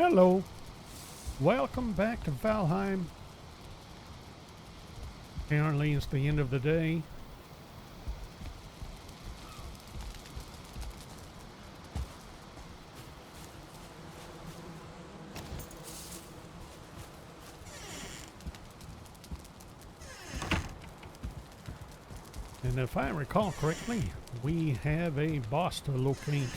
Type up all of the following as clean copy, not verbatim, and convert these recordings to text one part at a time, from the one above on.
Hello, welcome back to Valheim. Apparently it's the end of the day. And if I recall correctly, we have a boss to locate.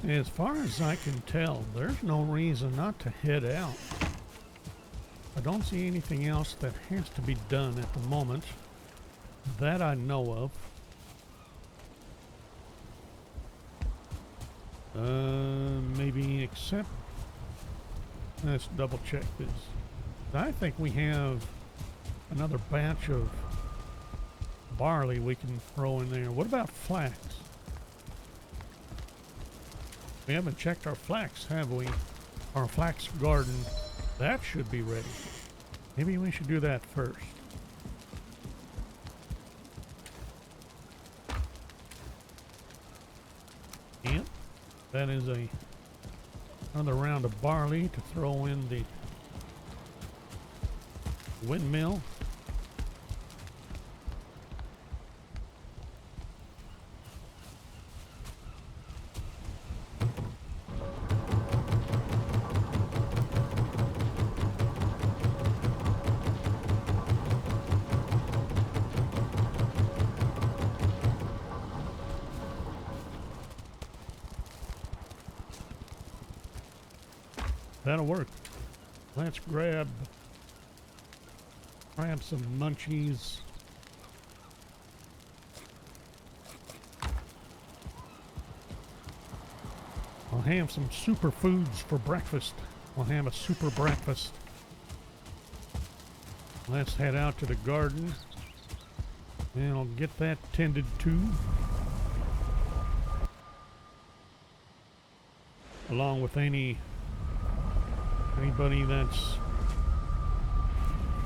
As far as I can tell, there's no reason not to head out. I don't see anything else that has to be done at the moment that I know of. Maybe except... Let's double check this. I think we have another batch of barley we can throw in there. What about flax? We haven't checked our flax, have we? Our flax garden. That should be ready. Maybe we should do that first. Yep. That is another round of barley to throw in the windmill. That'll work. Let's grab some munchies. I'll have some superfoods for breakfast. I'll have a super breakfast. Let's head out to the garden and I'll get that tended to, along with anybody that's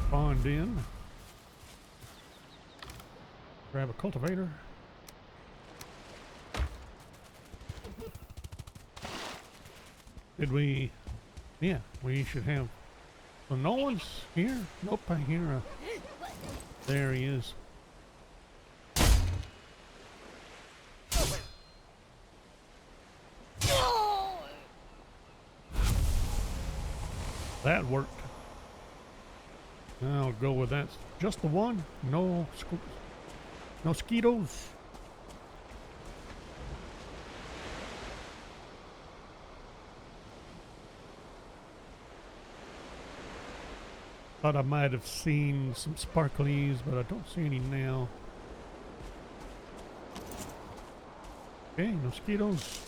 spawned in. Grab a cultivator. Did we? Yeah, we should have. So no one's here? Nope, I hear a... There he is. That worked. I'll go with that. Just the one? No mosquitoes. Thought I might have seen some sparklies, but I don't see any now. Okay, mosquitoes.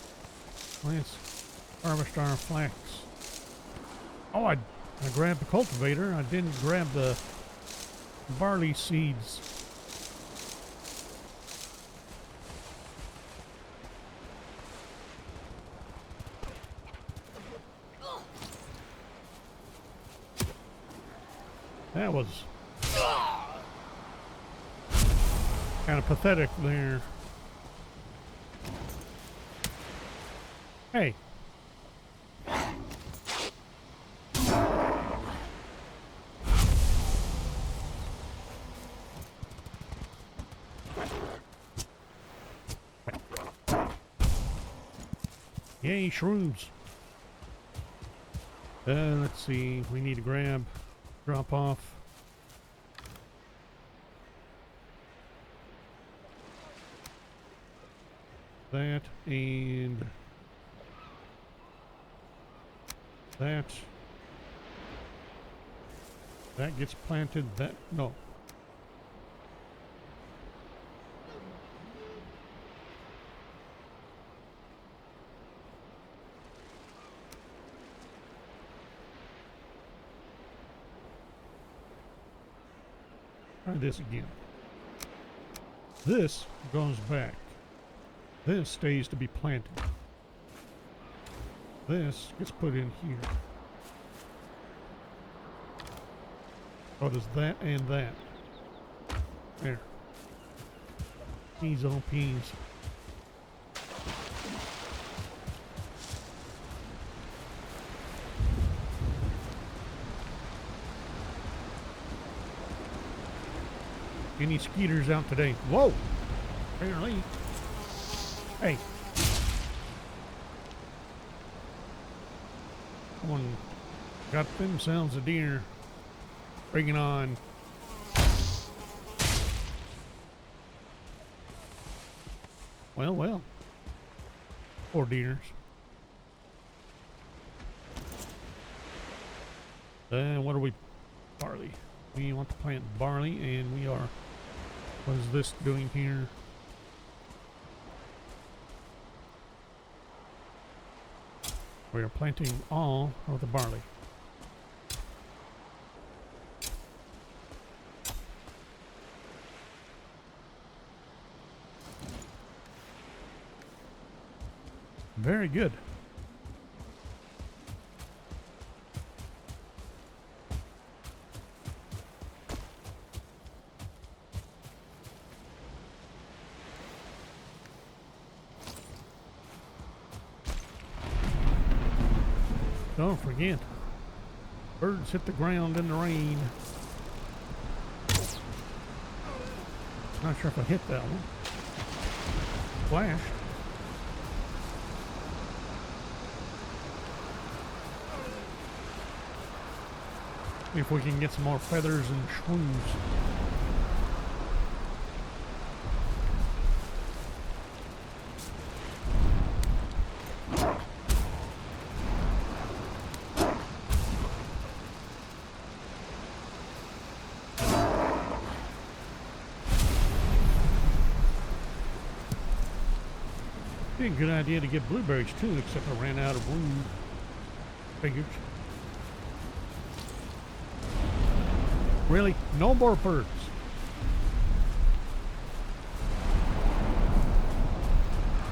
Let's harvest our flax. Oh, I grabbed the cultivator. I didn't grab the barley seeds. That was kind of pathetic there. Hey. Yay, shrooms. Let's see. We need to drop off. That and that. That gets planted. That, no. Try this again. This goes back. This stays to be planted. This gets put in here. So does that and that. There. Peas on peas. Any skeeters out today? Whoa! Apparently. Hey. Someone got themselves a deer. Bring it on. Well, well. Poor deers. What are we? Barley. We want to plant barley, and we are. What is this doing here? We are planting all of the barley. Very good. Don't forget, birds hit the ground in the rain. Not sure if I hit that one. Flashed. See if we can get some more feathers and shrews. Be a good idea to get blueberries too, except I ran out of room. Figures. Really? No more birds.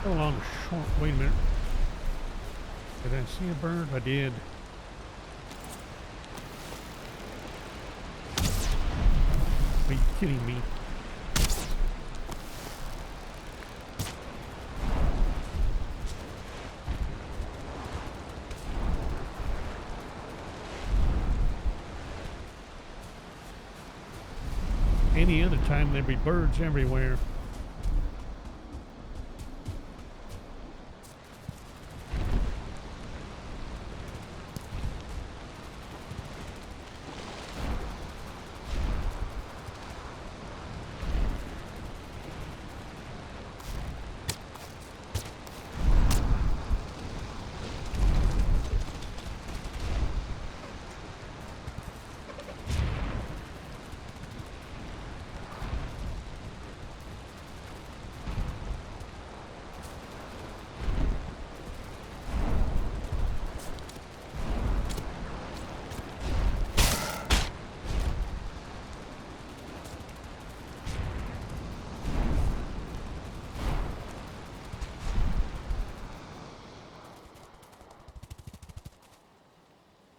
Go along the short. Wait a minute. Did I see a bird? I did. Are you kidding me? Any other time there'd be birds everywhere.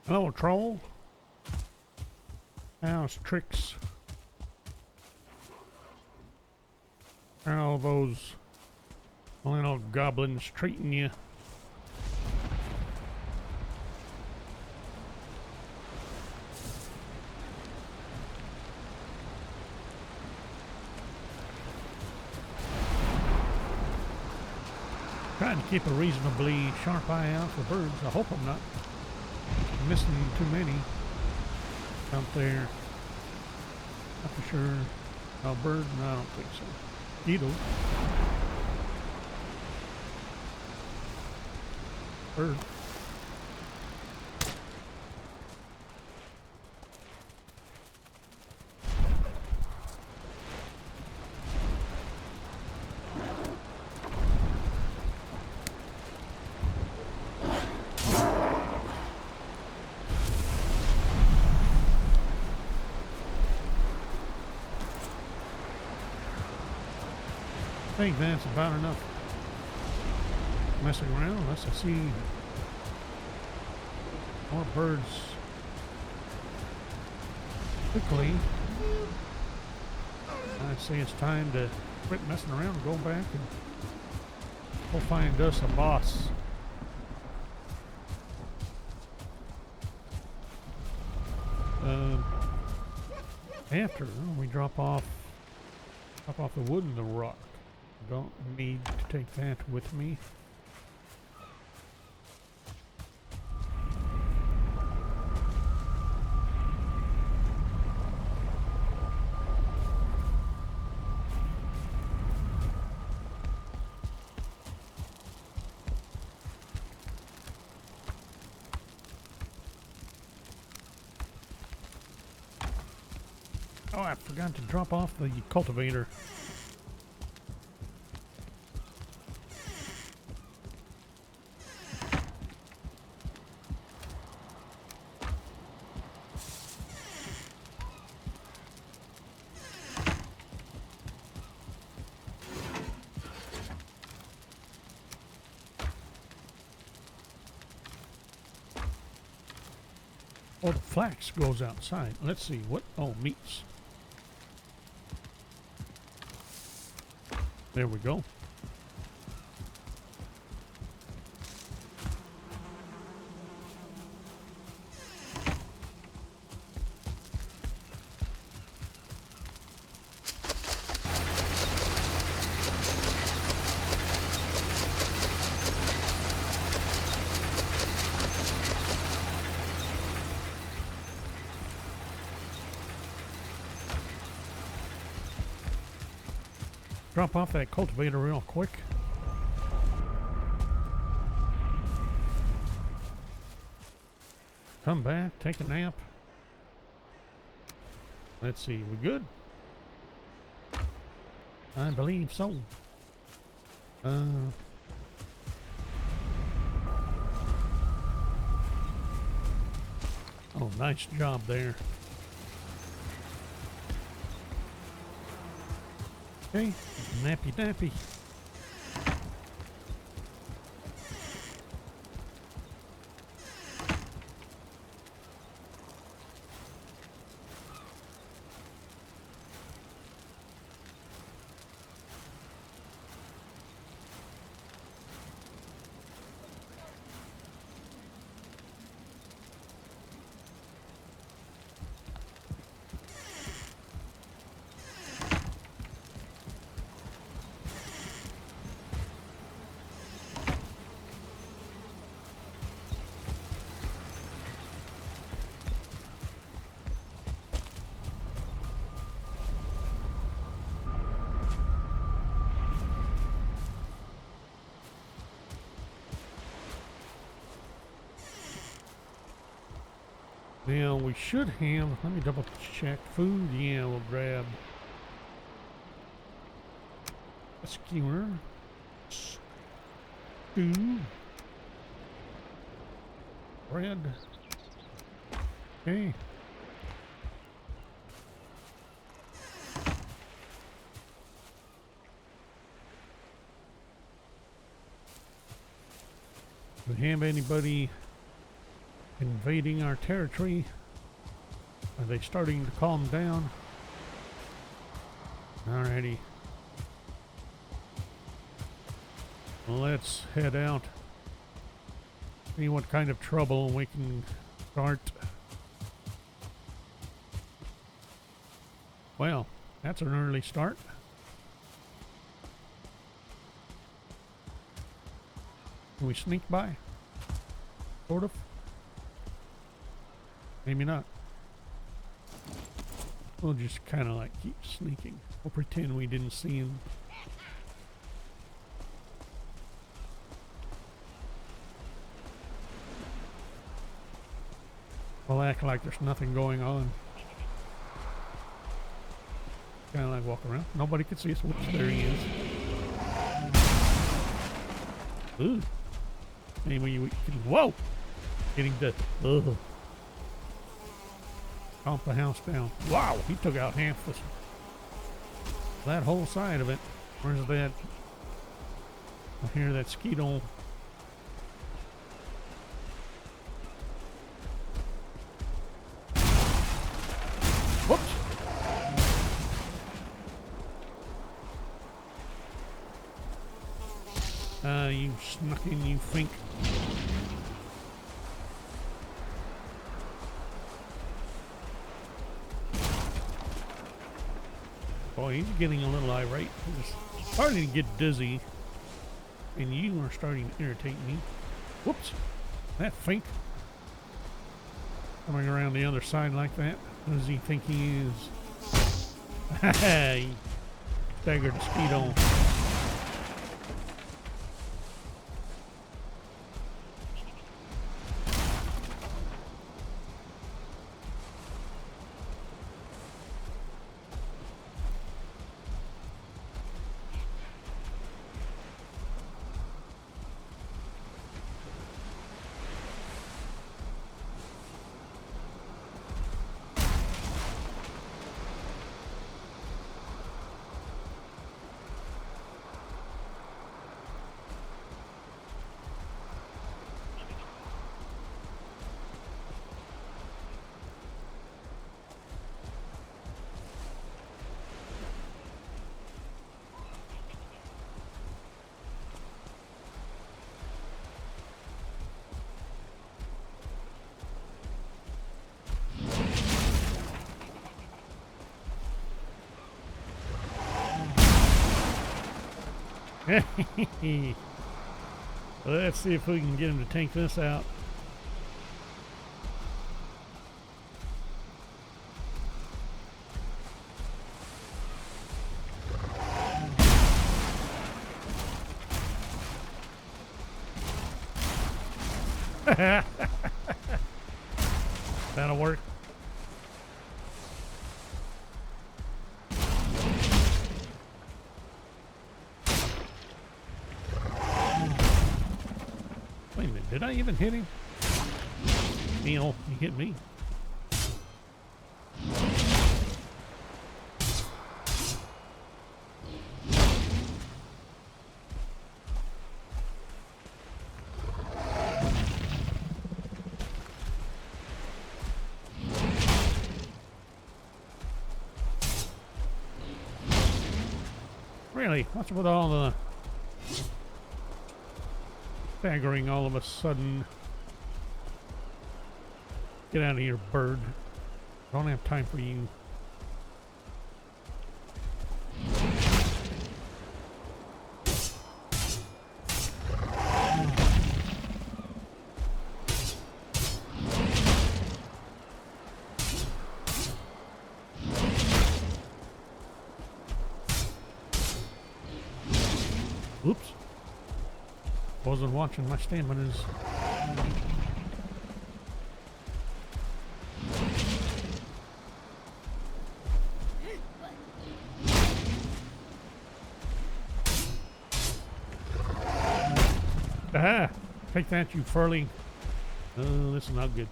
Hello, troll. How's tricks? How are those little goblins treating you? Trying to keep a reasonably sharp eye out for birds. I hope I'm not missing too many out there. Not for sure. No bird? No, I don't think so. Beetle. Bird. think that's about enough messing around unless I see more birds quickly. I say it's time to quit messing around and go back and go find us a boss. After we drop off the wood and the rock. Don't need to take that with me. Oh, I forgot to drop off the cultivator. Oh, the flax goes outside. Let's see what. Oh, meats. There we go. Drop off that cultivator real quick. Come back, take a nap. Let's see, we good? I believe so. Oh, nice job there. Okay, nappy nappy. Now we should have, let me double check food. Yeah, we'll grab a skewer, stew, bread. Okay. Do we have anybody invading our territory? Are they starting to calm down? Alrighty. Let's head out. See what kind of trouble we can start. Well, that's an early start. Can we sneak by? Sort of. Maybe not. We'll just kind of like keep sneaking. We'll pretend we didn't see him. We'll act like there's nothing going on. Kind of like walk around. Nobody can see us. Whoops, there he is. Ooh. Anyway, whoa! Getting the, ugh. Stomp the house down. Wow, he took out half that whole side of it. Where's that? I hear that skeetle. Whoops! You snuck in, you think. Boy, he's getting a little irate. He's starting to get dizzy. And you are starting to irritate me. Whoops! That fink. Coming around the other side like that. What does he think he is? He staggered Skeeto. Let's see if we can get him to tank this out. That'll work. Wait a minute, did I even hit him? Neil, he hit me. Really? What's with all the staggering all of a sudden? Get out of here, bird. Don't have time for you. Oops. Wasn't watching my staminas. Ah! Take that, you furling. Oh, this is not good.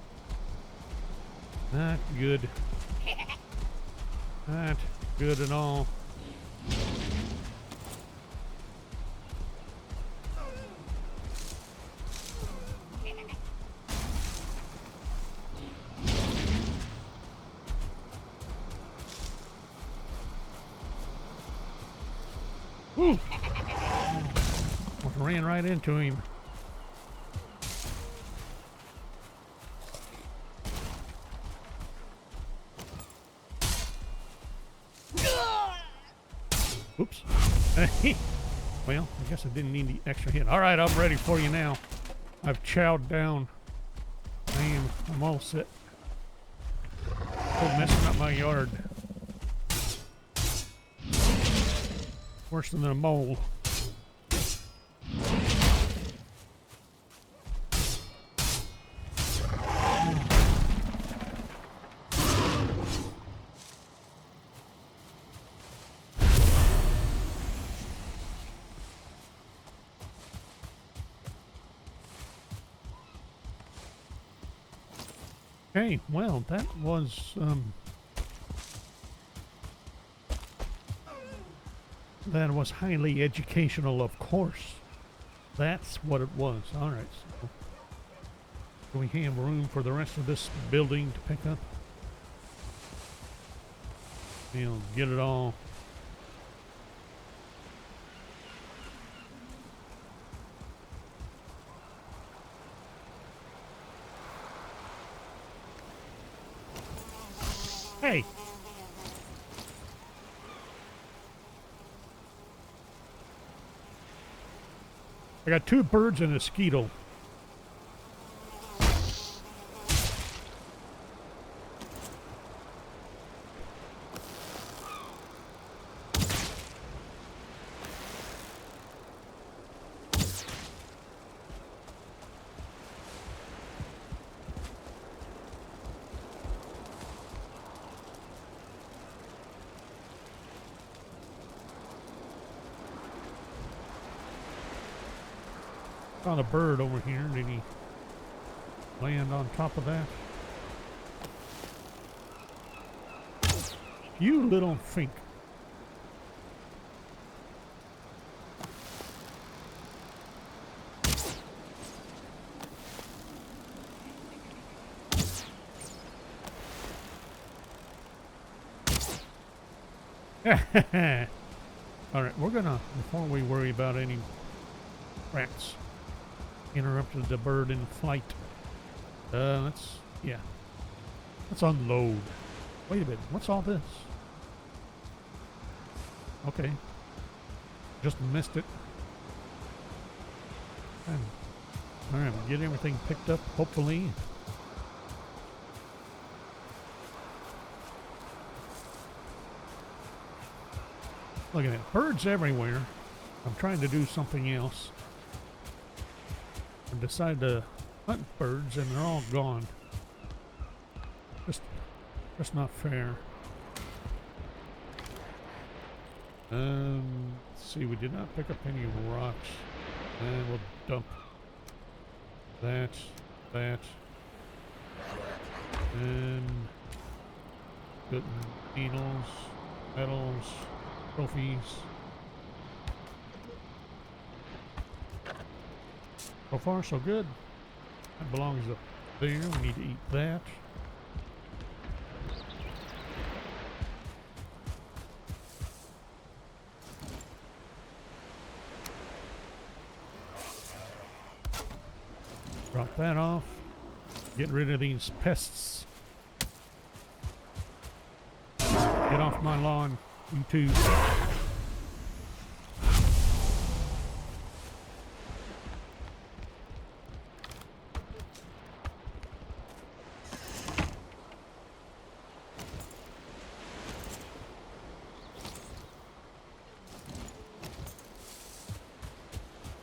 Not good. Not good at all. Woo! Ran right into him. Oops. Well, I guess I didn't need the extra hit. All right, I'm ready for you now. I've chowed down. I'm all set. Quit messing up my yard. Worse than a mole. Okay, well, that was That was highly educational, of course. That's what it was. All right. So do we have room for the rest of this building to pick up? We'll get it all. Hey! I got 2 birds and a skeetle. Found a bird over here. Did he land on top of that? You little fink. All right, we're gonna, before we worry about any rats interrupted the bird in flight, let's unload. Wait a minute, what's all this? Okay, just missed it. All right, we'll get everything picked up, hopefully. Look at that, birds everywhere. I'm trying to do something else. I decided to hunt birds and they're all gone. Just not fair. Let's see, we did not pick up any rocks. And we'll dump that, and good needles, metals, trophies. So far, so good. That belongs up there. We need to eat that. Drop that off. Get rid of these pests. Get off my lawn, you two.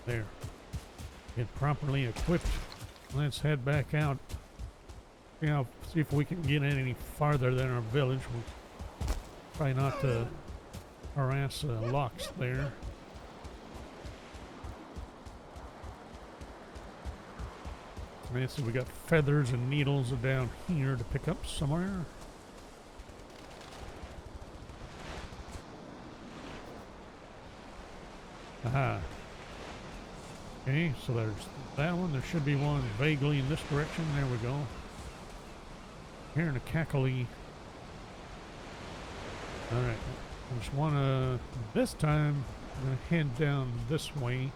There. Get properly equipped. Let's head back out. See if we can get any farther than our village. We'll try not to harass locks there. And so we got feathers and needles down here to pick up somewhere. Aha. Okay, so there's that one. There should be one vaguely in this direction. There we go. Here in the Cackly. Alright. I just want to, this time, I'm going to head down this way.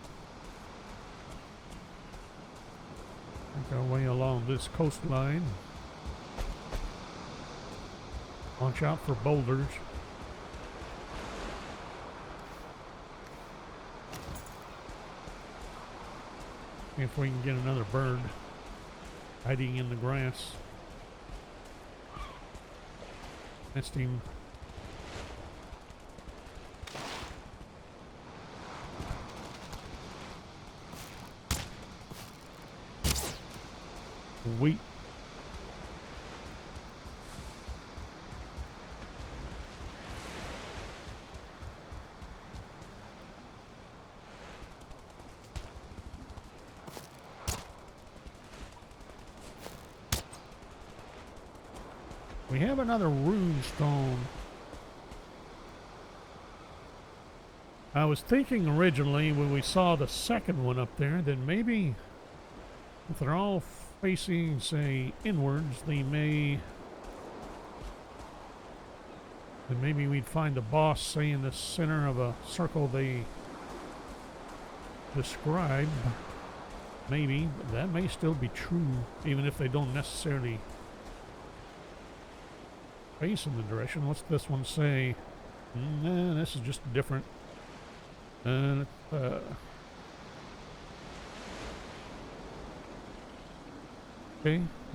Make our way along this coastline. Watch out for boulders. If we can get another bird hiding in the grass. Missed him. Wheat. We have another rune stone. I was thinking originally when we saw the second one up there that maybe if they're all facing, say, inwards, then maybe we'd find the boss, say, in the center of a circle they describe. Maybe, but that may still be true, even if they don't necessarily face in the direction. What's this one say? Nah, this is just different. Okay,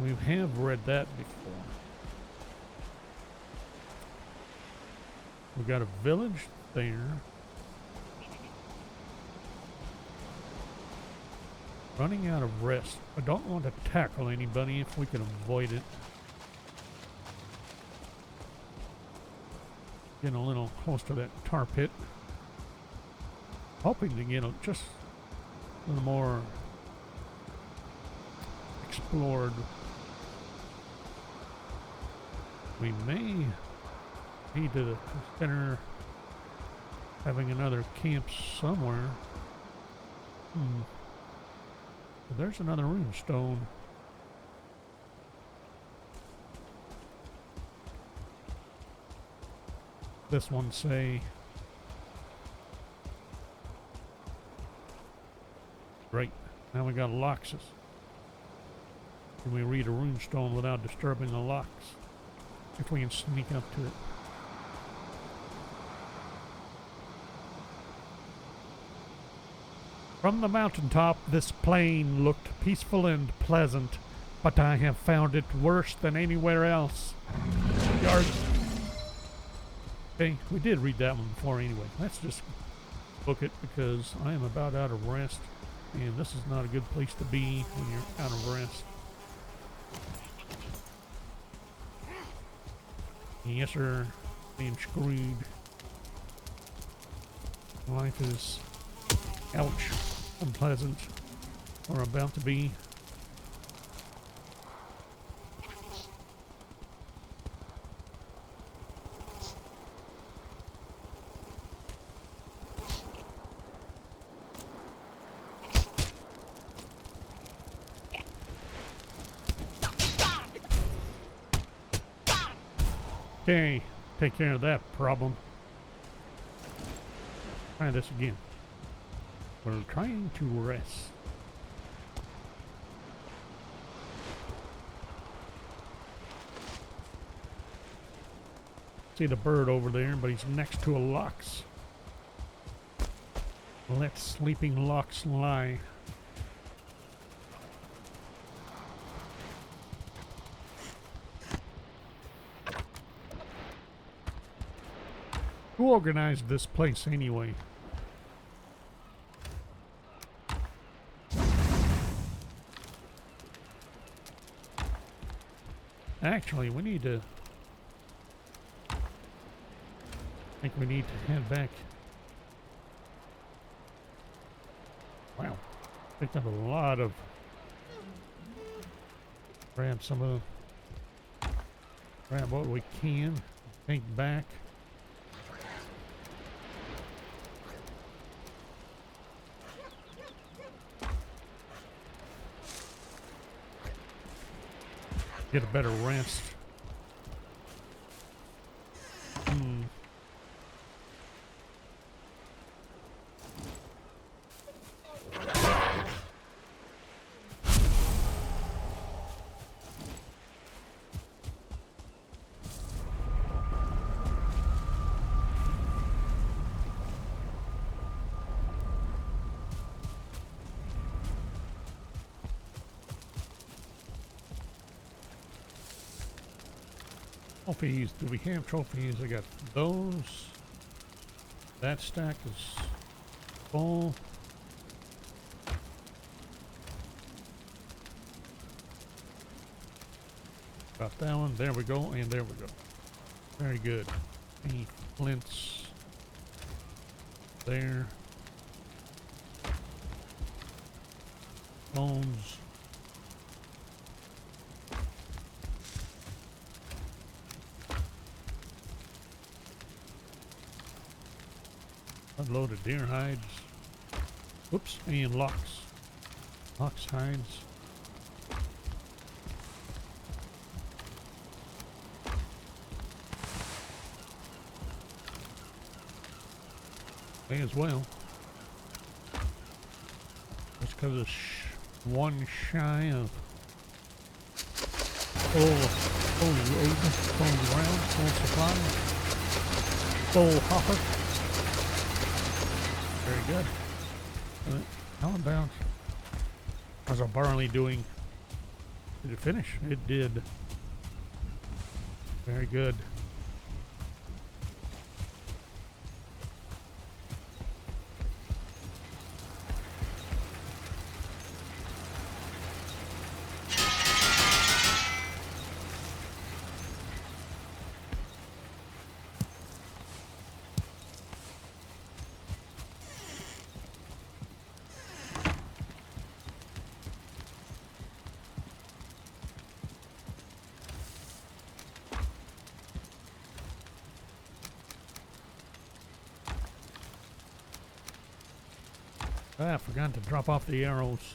we have read that before. We got a village there. Running out of rest. I don't want to tackle anybody if we can avoid it. Getting a little close to that tar pit. Hoping to get just a little more explored. We may need to consider having another camp somewhere. There's another runestone. This one say right. Now we got locks. Can we read a runestone without disturbing the locks? If we can sneak up to it. From the mountaintop, this plain looked peaceful and pleasant, but I have found it worse than anywhere else. Yard. Okay, we did read that one before anyway. Let's just book it because I am about out of rest, and this is not a good place to be when you're out of rest. Yes, sir. Being screwed. Life is, ouch, unpleasant, or about to be. Okay, take care of that problem. Try this again. We're trying to rest. See the bird over there, but he's next to a lox. Let sleeping lox lie. Who organized this place anyway? Actually, we need to... I think we need to head back. Wow. Picked up a lot of... Grab some of... Grab what we can. Take back. Get a better rest. Trophies. Do we have trophies? I got those. That stack is full. Got that one. There we go. And there we go. Very good. Any flints there. Bones. load of deer hides. Whoops, and lox. Lox hides. May as well. Just because it's one shy of full load, full round, full supply, full hopper. Very good. How about, how's our barley doing? Did it finish? It did. Very good. I forgot to drop off the arrows.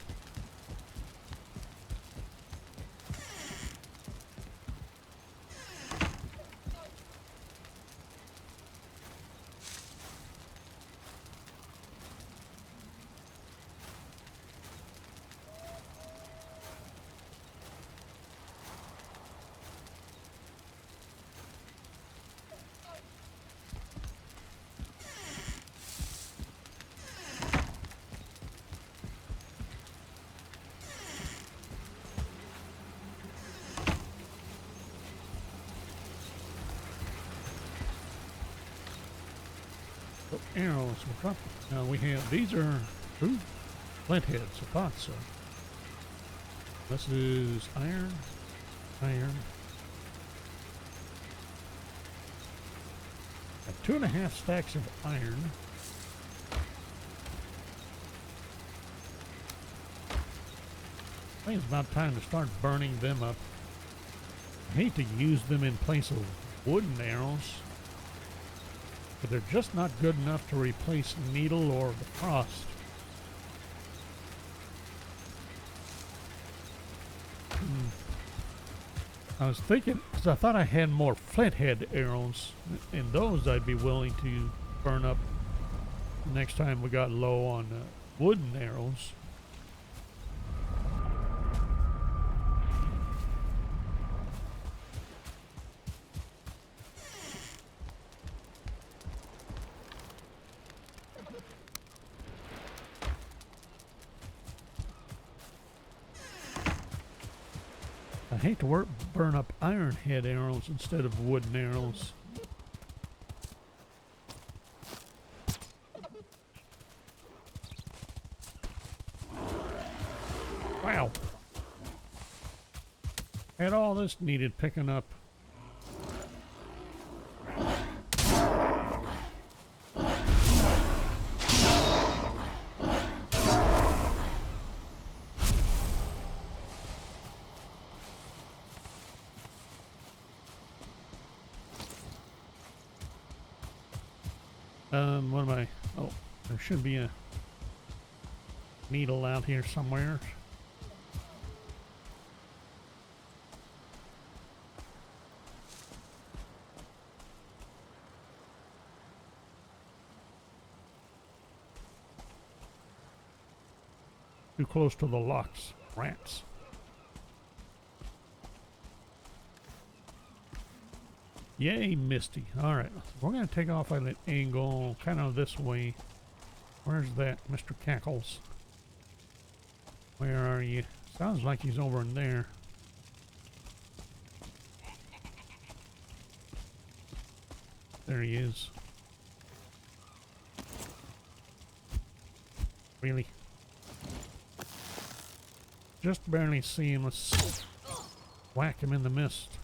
Arrows. We have, these are flint heads. I thought so. This is iron. Got 2.5 stacks of iron. I think it's about time to start burning them up. I hate to use them in place of wooden arrows, but they're just not good enough to replace needle or the frost. I was thinking, because I thought I had more flint head arrows, and those I'd be willing to burn up next time we got low on wooden arrows. I hate to burn up iron head arrows instead of wooden arrows. Wow. Had all this needed picking up. What am I? Oh, there should be a needle out here somewhere. Too close to the locks. Rats. Yay, Misty. Alright, we're going to take off at an angle kind of this way. Where's that, Mr. Cackles? Where are you? Sounds like he's over in there. There he is. Really? Just barely see him. Let's whack him in the mist.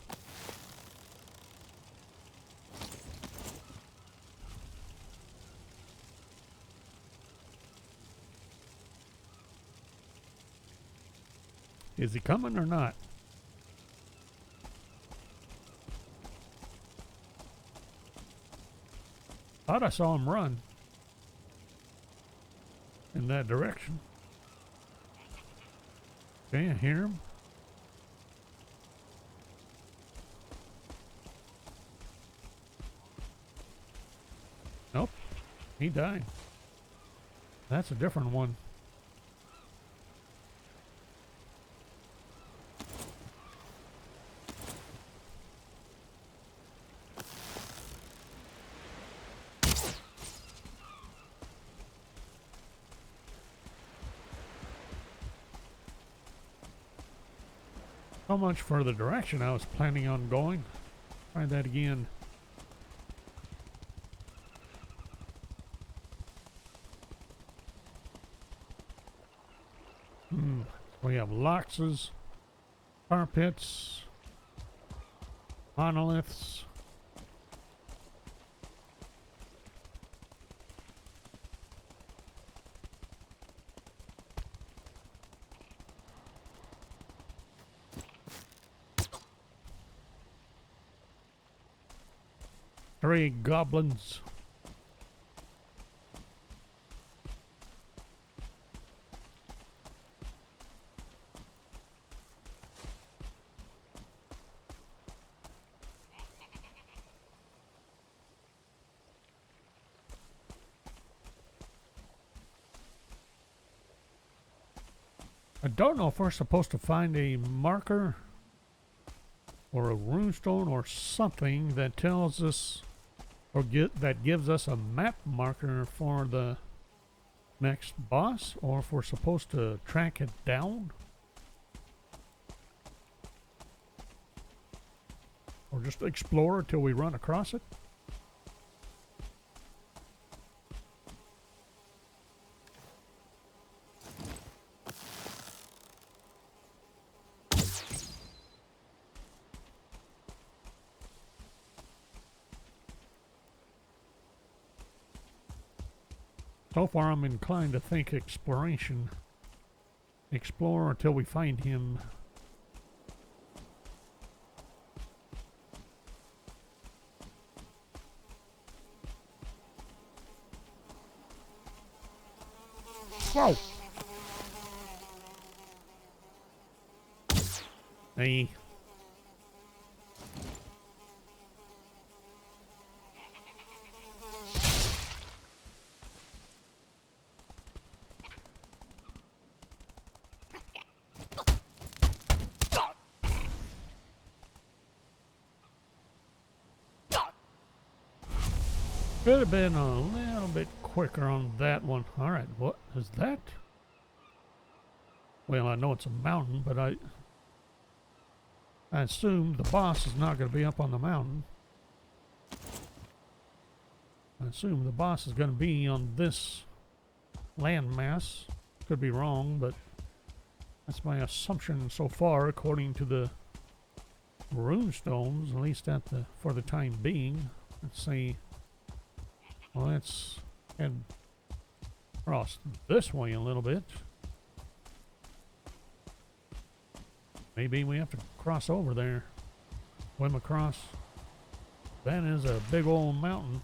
Is he coming or not? Thought I saw him run. in that direction. Okay, I hear him. Nope, he died. That's a different one. So much for the direction I was planning on going. Try that again. We have loxes, tar pits, monoliths. Three goblins. I don't know if we're supposed to find a marker or a runestone or something that tells us or that gives us a map marker for the next boss, or if we're supposed to track it down or just explore until we run across it. So far, I'm inclined to think exploration. Explore until we find him. Whoa! Hey. Could have been a little bit quicker on that one. Alright, what is that? Well, I know it's a mountain, but I assume the boss is not going to be up on the mountain. I assume the boss is going to be on this landmass. Could be wrong, but that's my assumption so far, according to the runestones, at least for the time being. Let's see. Well, let's head across this way a little bit. Maybe we have to cross over there. Swim across. That is a big old mountain.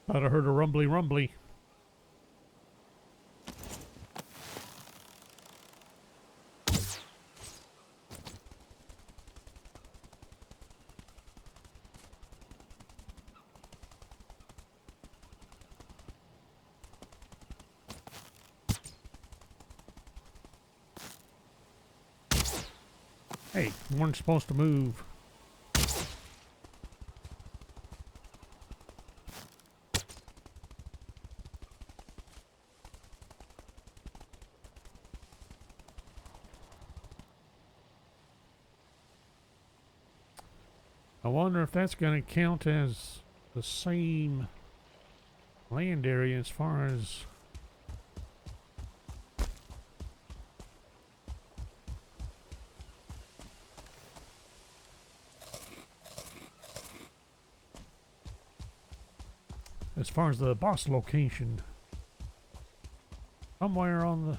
Thought I heard a rumbly rumbly. Hey, we weren't supposed to move. I wonder if that's going to count as the same land area as far as as far as the boss location, somewhere in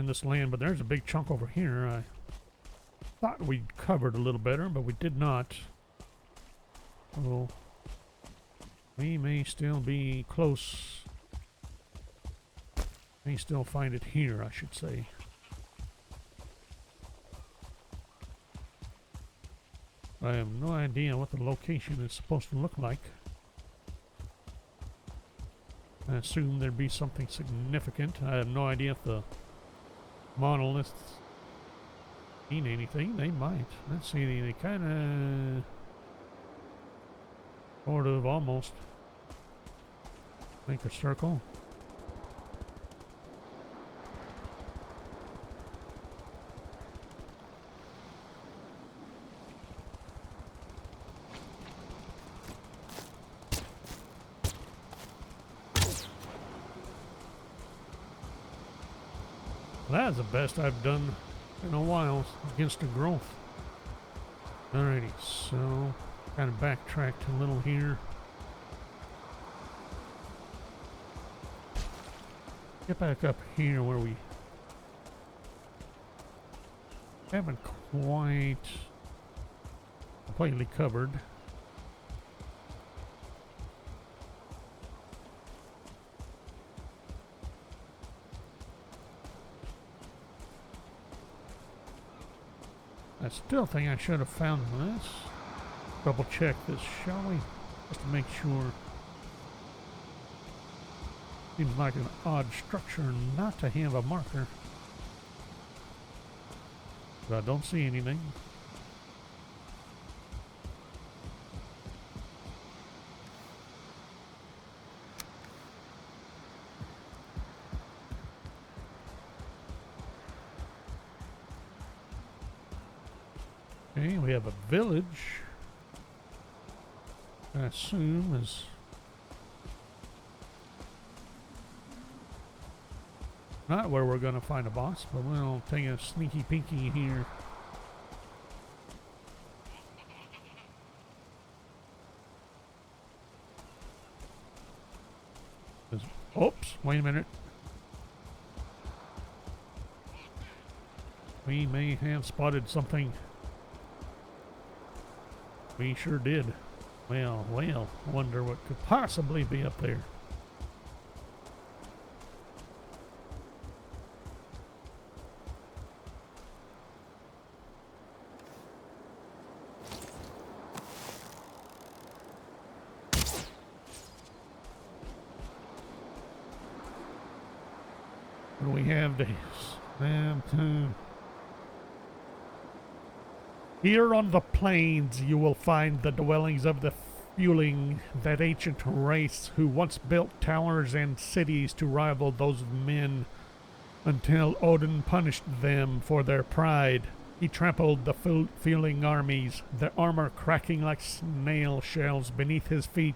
this land, but there's a big chunk over here. I thought we'd covered a little better, but we did not. So we may still be close. May still find it here, I should say. I have no idea what the location is supposed to look like. I assume there'd be something significant. I have no idea if the monoliths mean anything. They might. Let's see, they kind of, sort of, almost make a circle. That's the best I've done in a while against the growth. Alrighty, so kind of backtracked a little here. Get back up here where we haven't quite completely covered. I still think I should have found this. Double check this, shall we? Just to make sure. Seems like an odd structure not to have a marker. But I don't see anything. Okay, we have a village. I assume is not where we're going to find a boss, but we'll take a sneaky peeky here. Oops, wait a minute. We may have spotted something. We sure did. Well, wonder what could possibly be up there. What do we have this? Here on the plains you will find the dwellings of the fueling, that ancient race who once built towers and cities to rival those of men, until Odin punished them for their pride. He trampled the fueling armies, their armor cracking like snail shells beneath his feet,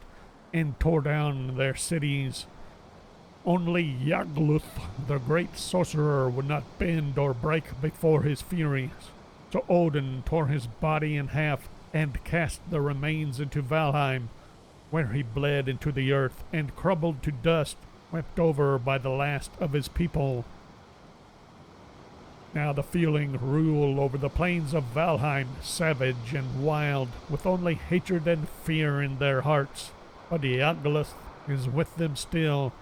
and tore down their cities. Only Yagluth, the great sorcerer, would not bend or break before his furies. So Odin tore his body in half and cast the remains into Valheim, where he bled into the earth and crumbled to dust, wept over by the last of his people. Now the fueling rule over the plains of Valheim, savage and wild, with only hatred and fear in their hearts. But Yagluth is with them still,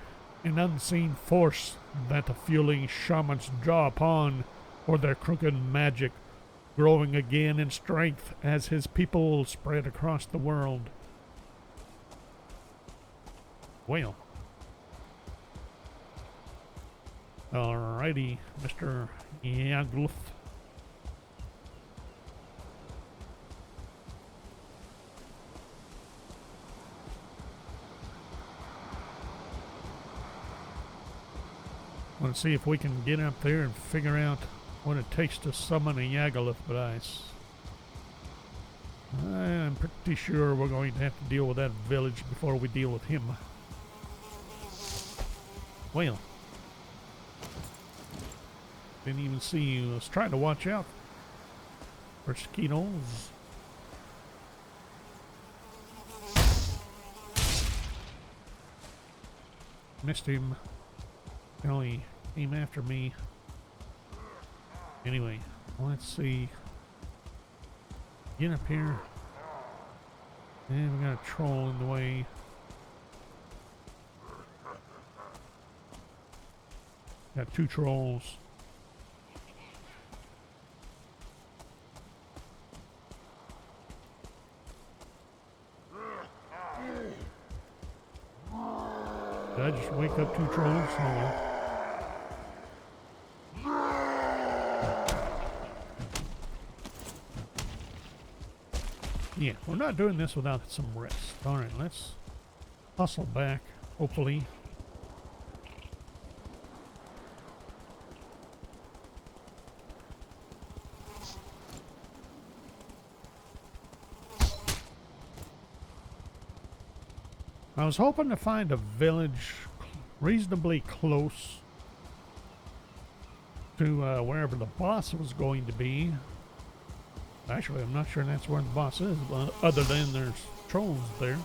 an unseen force that the fueling shamans draw upon for their crooked magic, growing again in strength as his people spread across the world. Well. Alrighty, Mr. Yagluth. Want to see if we can get up there and figure out what it takes to summon a Yagluth, but I'm pretty sure we're going to have to deal with that village before we deal with him. Well. Didn't even see you. I was trying to watch out for mosquitoes. Missed him. Well, he came after me. Anyway, let's see. Get up here. And we got a troll in the way. Got 2 trolls. Did I just wake up 2 trolls? Hold on. Yeah, we're not doing this without some rest. Alright, let's hustle back, hopefully. I was hoping to find a village reasonably close to wherever the boss was going to be. Actually, I'm not sure that's where the boss is, other than there's trolls there.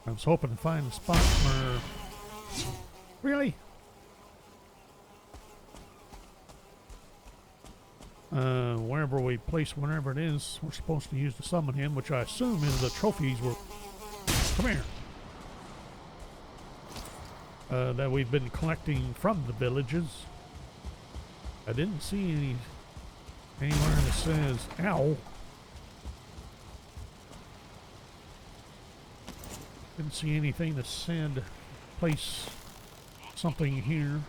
I was hoping to find a spot where... Really? Wherever we place whatever it is we're supposed to use to summon him, which I assume is the trophies we're... Come here. That we've been collecting from the villages. I didn't see anywhere that says... Ow! Didn't see anything that said place something here.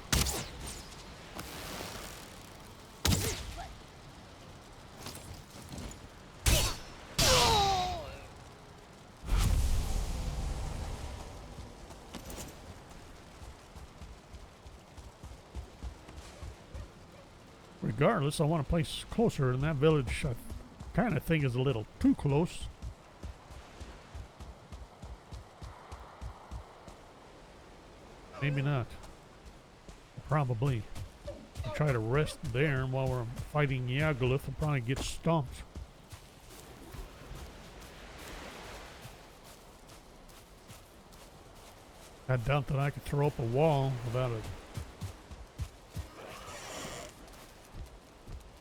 Regardless, I want a place closer, and that village I kind of think is a little too close. Maybe not. Probably. I'll try to rest there while we're fighting Yagluth. We'll probably get stomped. I doubt that I could throw up a wall without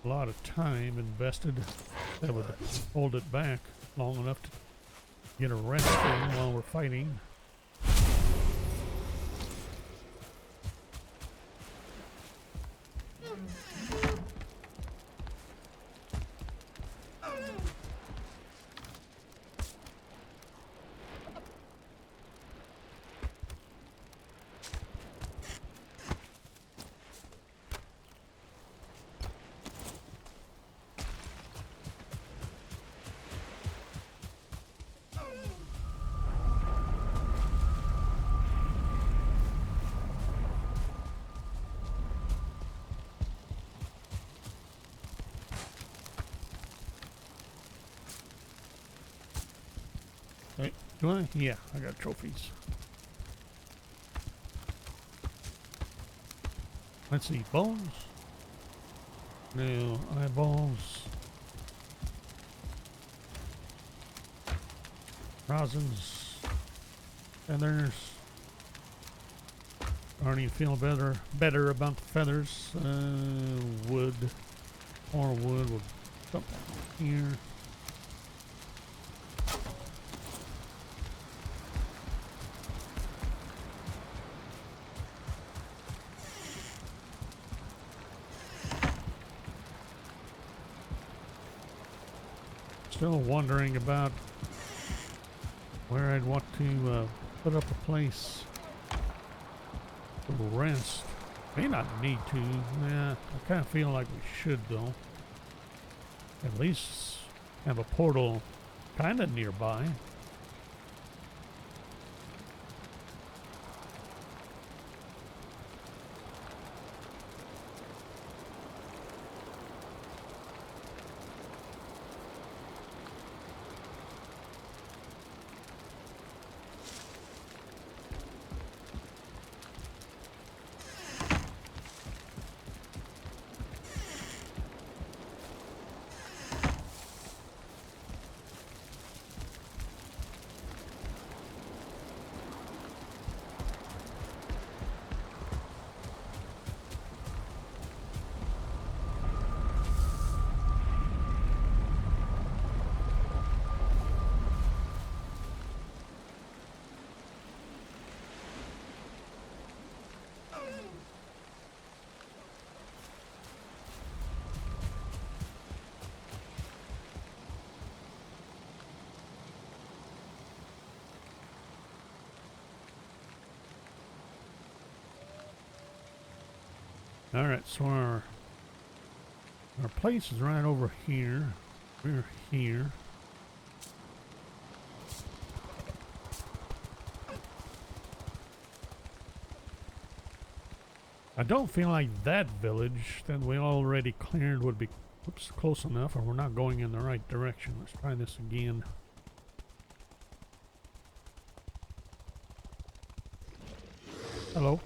a lot of time invested. That would hold it back long enough to get a rest in while we're fighting. Wait, do I? Yeah, I got trophies. Let's see, bones? No, eyeballs. Rosins. Feathers. Already feel better about the feathers. Wood. More wood. We'll dump that here. Still wondering about where I'd want to put up a place to rest. May not need to. Nah, I kind of feel like we should though. At least have a portal kind of nearby. Alright, so our place is right over here. We're here. I don't feel like that village that we already cleared would be close enough, or we're not going in the right direction. Let's try this again. Hello.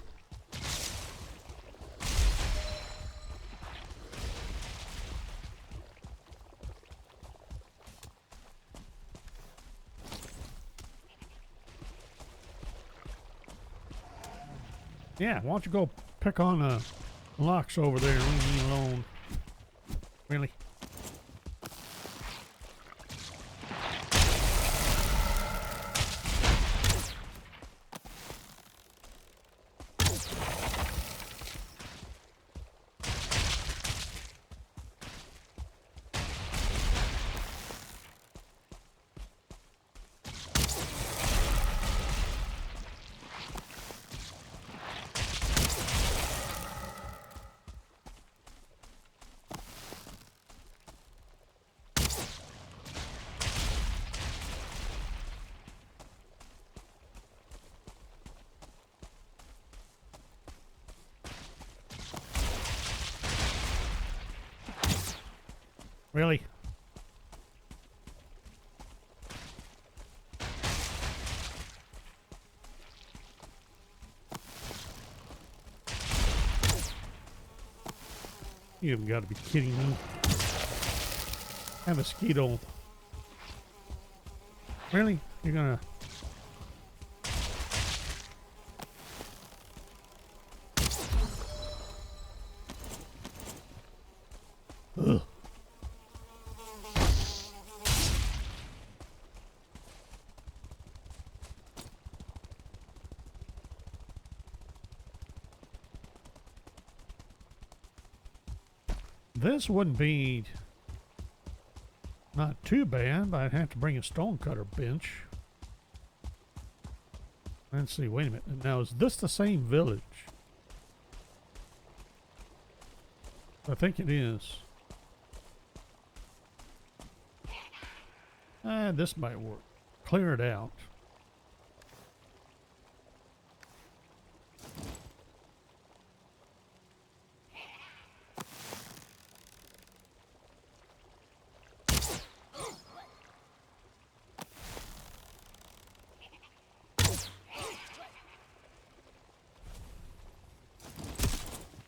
Yeah, why don't you go pick on locks over there and leave me alone. Really? Really? You've got to be kidding me. That mosquito. Really? You're gonna... Ugh. This wouldn't be not too bad, but I'd have to bring a stonecutter bench. Let's see, wait a minute. Now, is this the same village? I think it is. This might work. Clear it out.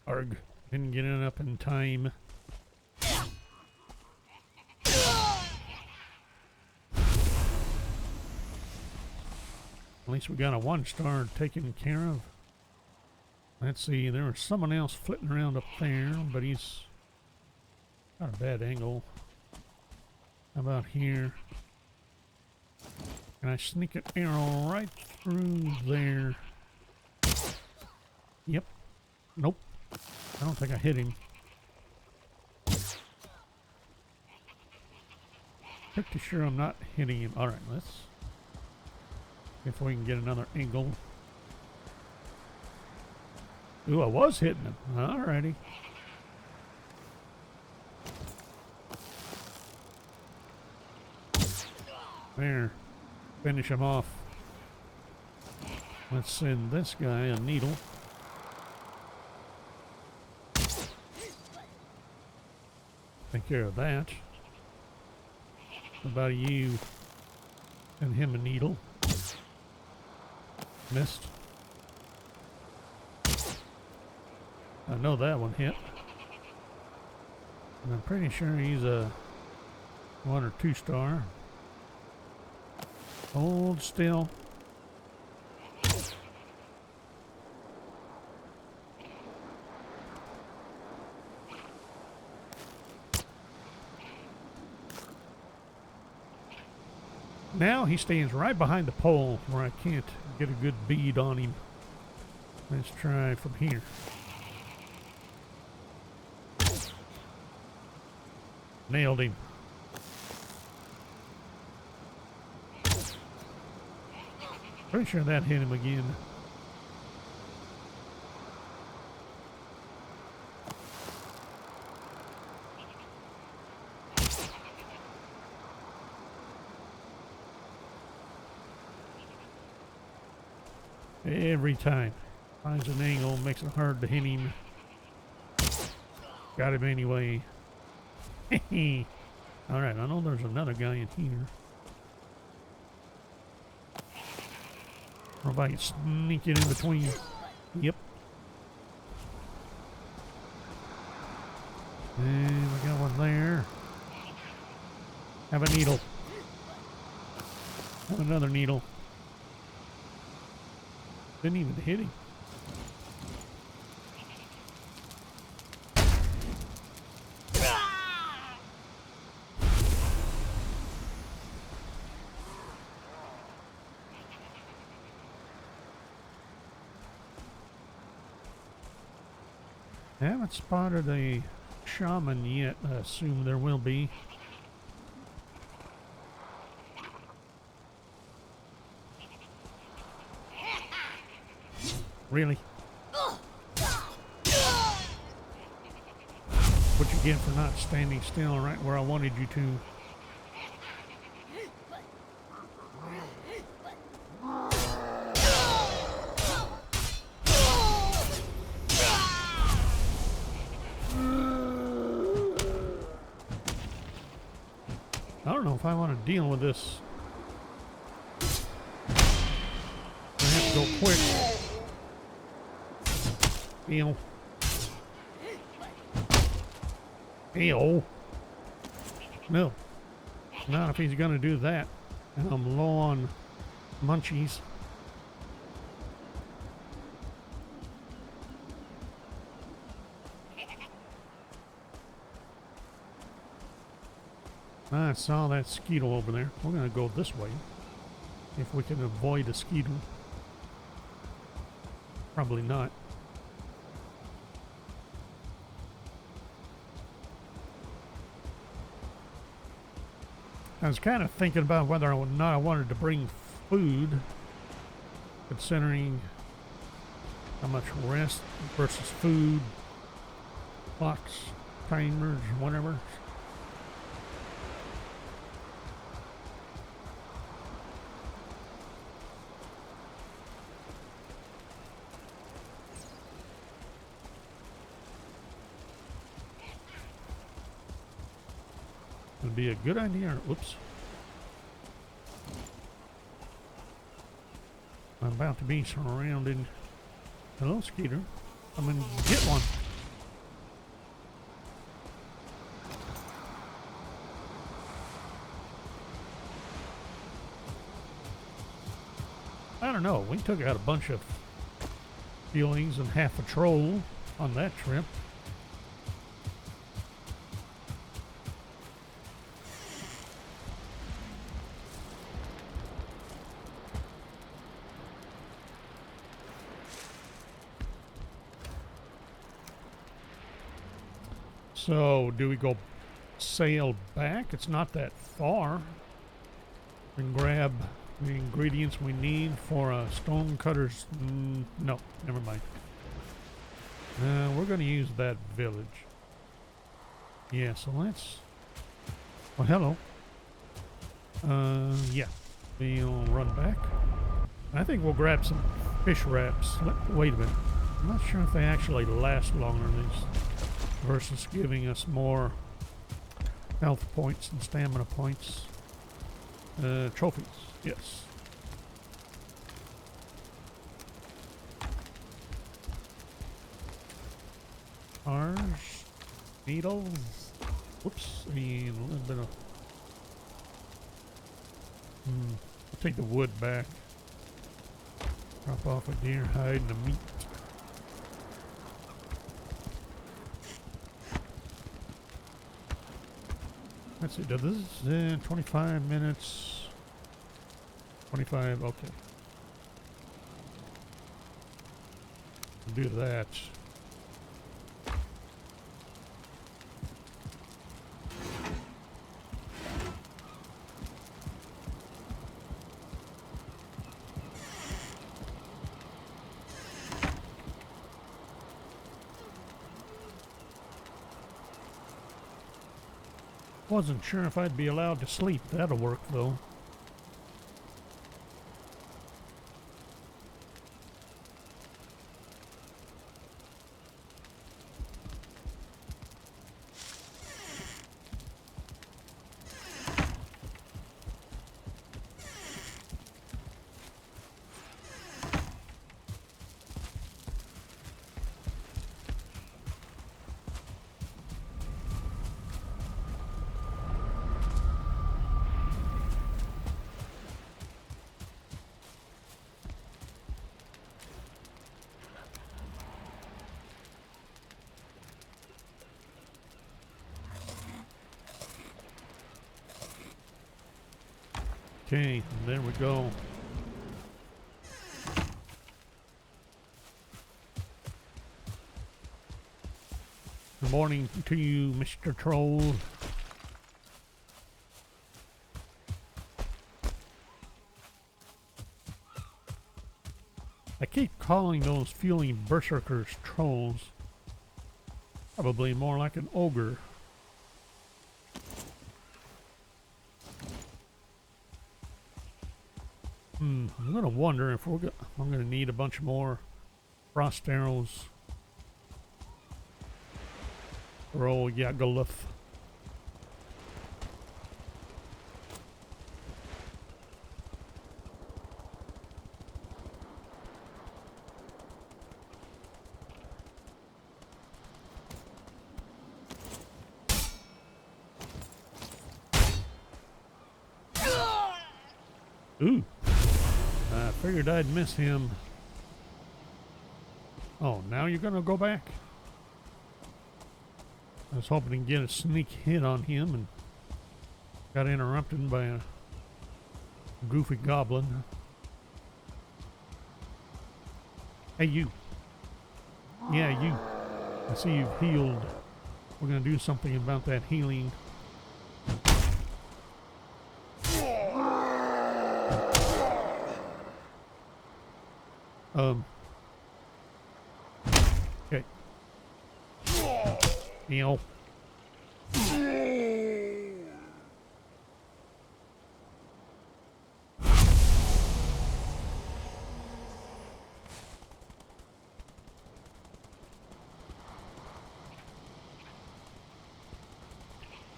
Arg. Didn't get it up in time. At least we got a 1-star taken care of. Let's see, there was someone else flitting around up there, but he's got a bad angle. How about here? Can I sneak an arrow right through there? Yep. Nope. I don't think I hit him. Pretty sure I'm not hitting him. Alright, let's see if we can get another angle. Ooh, I was hitting him. Alrighty. There. Finish him off. Let's send this guy a needle. Take care of that. How about you? And him a needle. Missed. I know that one hit. And I'm pretty sure he's a 1 or 2-star. Hold still. Now he stands right behind the pole where I can't get a good bead on him. Let's try from here. Nailed him. Pretty sure that hit him again. Every time. Finds an angle, makes it hard to hit him. Got him anyway. Alright, I know there's another guy in here. Or if I can sneak it in between. Yep. And we got one there. Have a needle. Have another needle. Didn't even hit him. I haven't spotted a shaman yet. I assume there will be. Really? What you get for not standing still right where I wanted you to? I don't know if I want to deal with this. I have to go quick. Heal. Heal. No. Not if he's gonna do that. And I'm low on munchies. I saw that Skeetle over there. We're gonna go this way. If we can avoid a Skeetle. Probably not. I was kind of thinking about whether or not I wanted to bring food, considering how much rest versus food, clocks, timers, whatever. Would be a good idea. Oops. I'm about to be surrounded. Hello, Skeeter. I'm gonna get one. I don't know. We took out a bunch of feelings and half a troll on that trip. So, do we go sail back? It's not that far. And grab the ingredients we need for a stone cutter's... no, never mind. We're going to use that village. Yeah, so let's... Oh, hello. Yeah. We'll run back. I think we'll grab some fish wraps. Wait a minute. I'm not sure if they actually last longer than these. Versus giving us more health points and stamina points. Trophies, yes. Ours, needles. Whoops, I mean, a little bit of. I'll take the wood back. Drop off a deer hide and the meat. Let's see, this is 25 minutes. 25, okay. Do that. Wasn't sure if I'd be allowed to sleep. That'll work though. Okay, there we go. Good morning to you, Mr. Troll. I keep calling those fueling berserkers trolls. Probably more like an ogre. I'm gonna wonder if I'm gonna need a bunch more frost arrows for old Yagluth. Ooh, I figured I'd miss him. Oh, now you're gonna go back? I was hoping to get a sneak hit on him and got interrupted by a goofy goblin. Hey, you. Yeah, you. I see you've healed. We're gonna do something about that healing. Okay. Heal.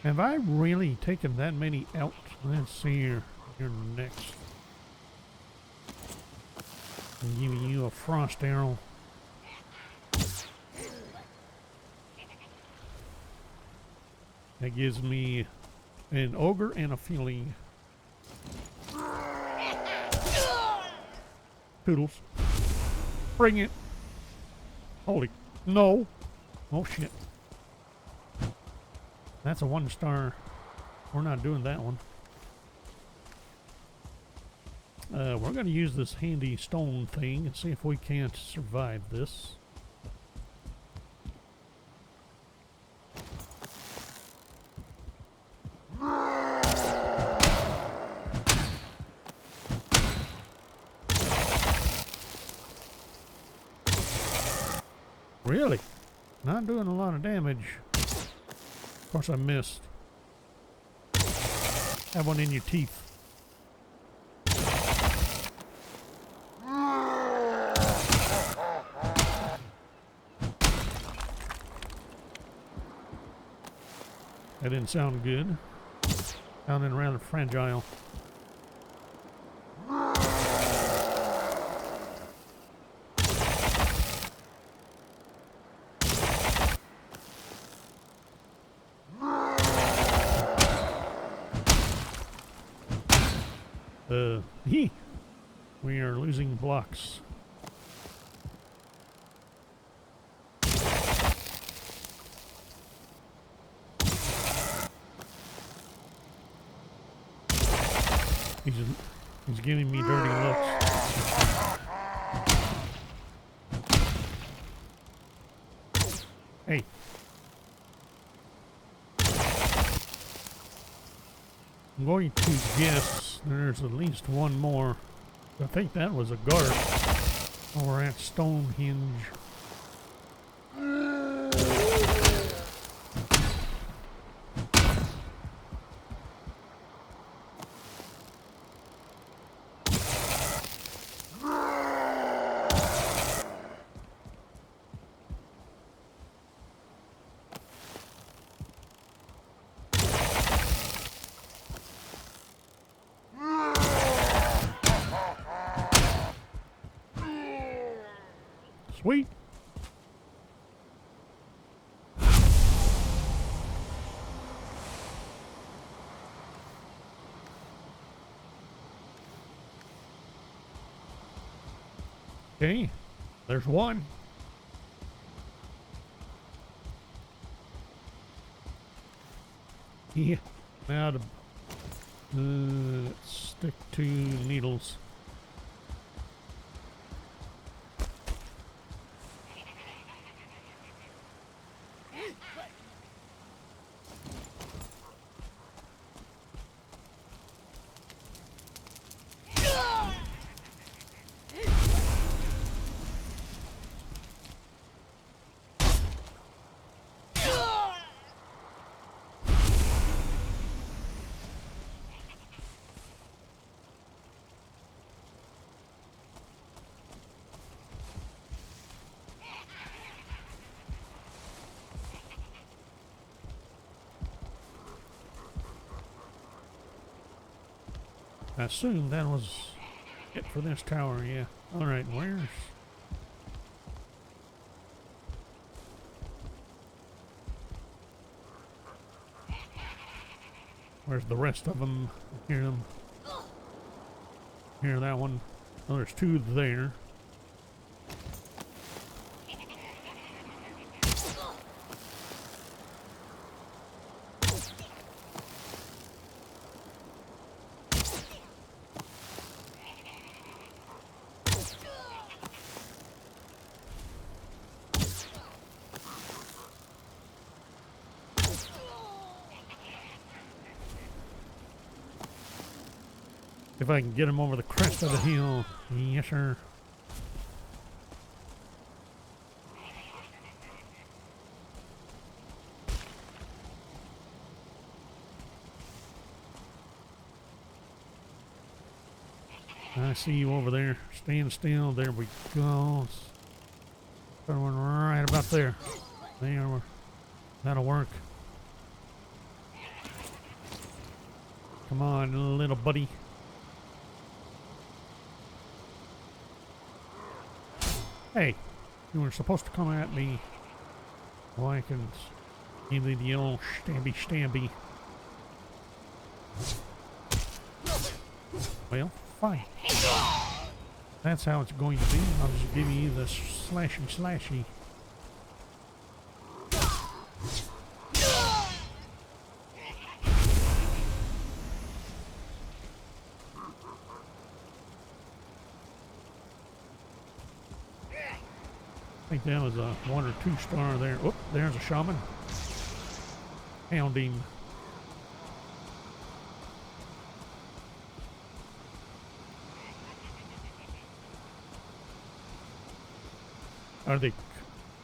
Have I really taken that many out? Let's see here. You're next. I'm giving you a frost arrow. That gives me an ogre and a feeling. Toodles. Bring it. Holy. No. Oh shit. That's a 1-star. We're not doing that one. We're going to use this handy stone thing and see if we can't survive this. Really? Not doing a lot of damage. Of course I missed. Have one in your teeth. That didn't sound good. Sounding rather fragile. We are losing blocks. He's giving me dirty looks. Hey. I'm going to guess there's at least one more. I think that was a guard over at Stonehenge. Sweet. Okay, there's one. Yeah, out of Let's stick to needles. I assume that was it for this tower, yeah. Alright, where's the rest of them? Hear them. Hear that one. Oh, there's two there. If I can get him over the crest of the hill. Yes, sir. I see you over there. Stand still. There we go. Put one right about there. There. That'll work. Come on, little buddy. Hey, you were supposed to come at me. Well, I can give you the old stabby. Well, fine. That's how it's going to be. I'll just give you the slashy. I think that was a 1 or 2 star there. Oh, there's a shaman. Hound him. Are they?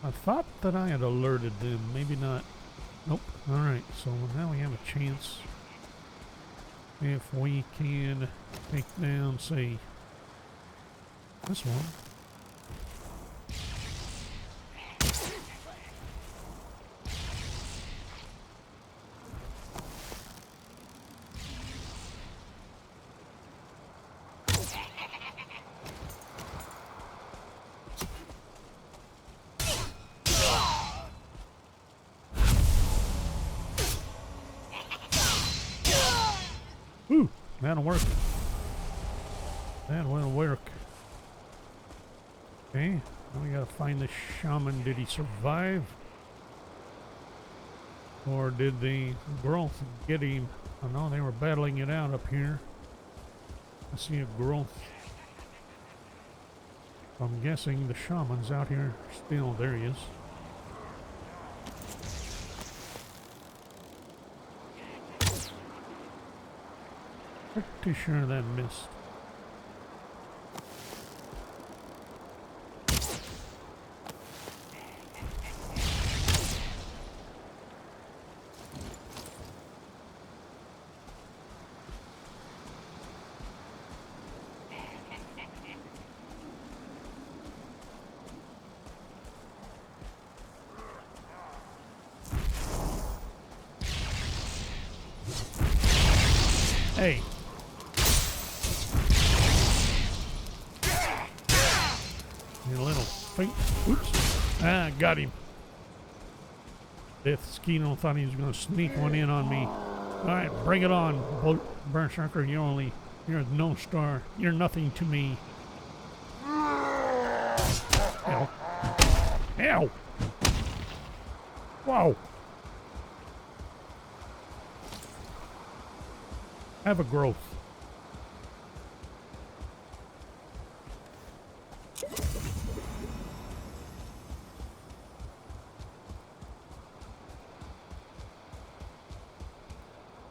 I thought that I had alerted them. Maybe not. Nope. Alright, so now we have a chance. If we can take down, say, this one. Ooh, that'll work. That will work. Okay, now we gotta find the shaman. Did he survive? Or did the growth get him? I know they were battling it out up here. I see a growth. I'm guessing the shaman's out here still. There he is. Pretty sure that missed. Hey. You little feet. Oops. Ah, got him. Death Skino thought he was going to sneak one in on me. Alright, bring it on, Berserker. You're no star. You're nothing to me. Ow. Ow. Whoa. have a growth.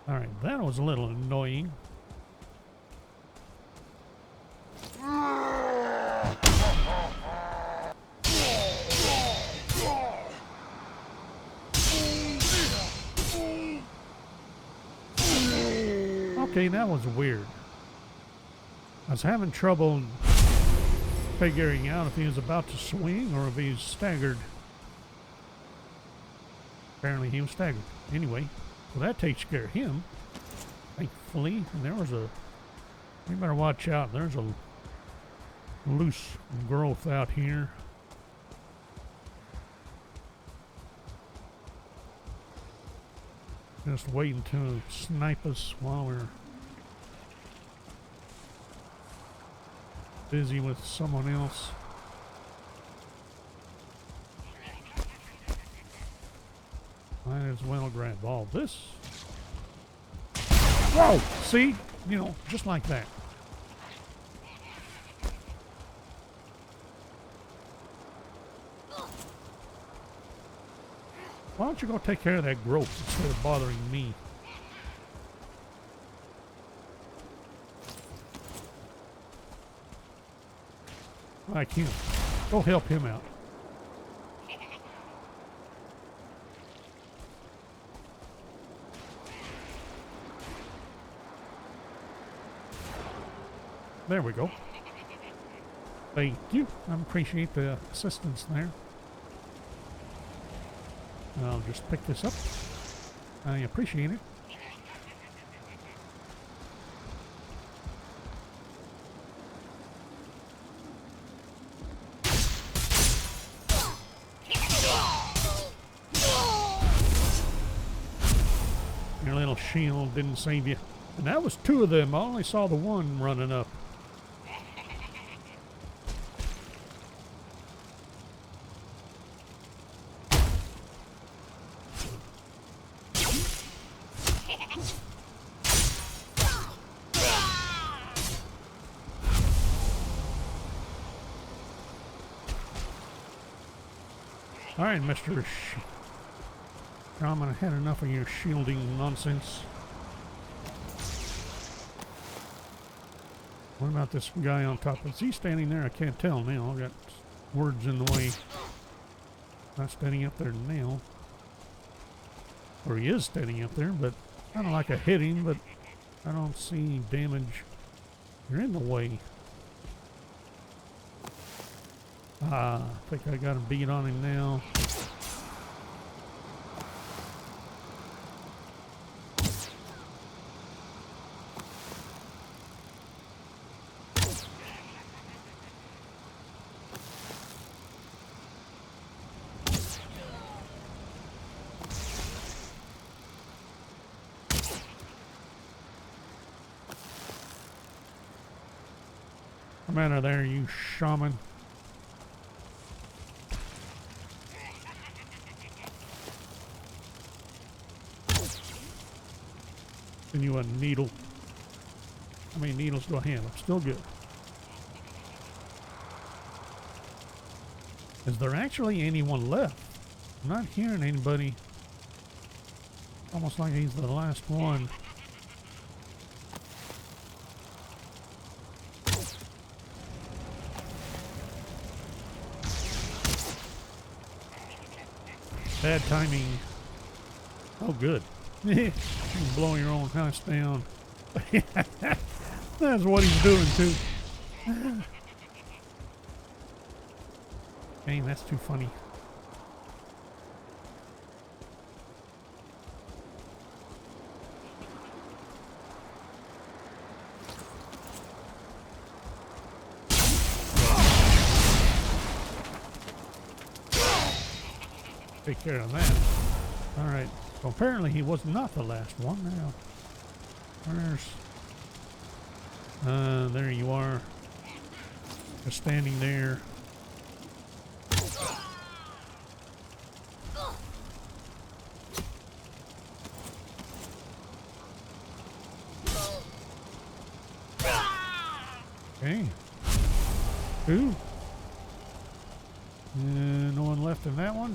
All right, that was a little annoying. Okay, that was weird. I was having trouble figuring out if he was about to swing or if he was staggered. Apparently he was staggered. Anyway, so that takes care of him, thankfully. And there was a... You better watch out. There's a loose growth out here. Just waiting to snipe us while we're busy with someone else. Might as well grab all this. Whoa! See? You know, just like that. Why don't you go take care of that growth instead of bothering me? Like him. Go help him out. There we go. Thank you. I appreciate the assistance there. I'll just pick this up. I appreciate it. Your little shield didn't save you. And that was two of them. I only saw the one running up. All right, Mr. Shaman, I had enough of your shielding nonsense. What about this guy on top? Is he standing there? I can't tell now. I got words in the way. Not standing up there now. Or he is standing up there, but I don't like I hit him, but I don't see damage. You're in the way. I think I got a beat on him now. Come out of there, you shaman. And you a needle. How many needles do I have? I'm still good. Is there actually anyone left? I'm not hearing anybody. Almost like he's the last one. Bad timing. Oh, good. You can blow your own house down. That's what he's doing too. Dang, that's too funny. Take care of that. All right. So apparently he was not the last one. Now, where's... there you are. Just standing there. Okay. Two. No one left in that one.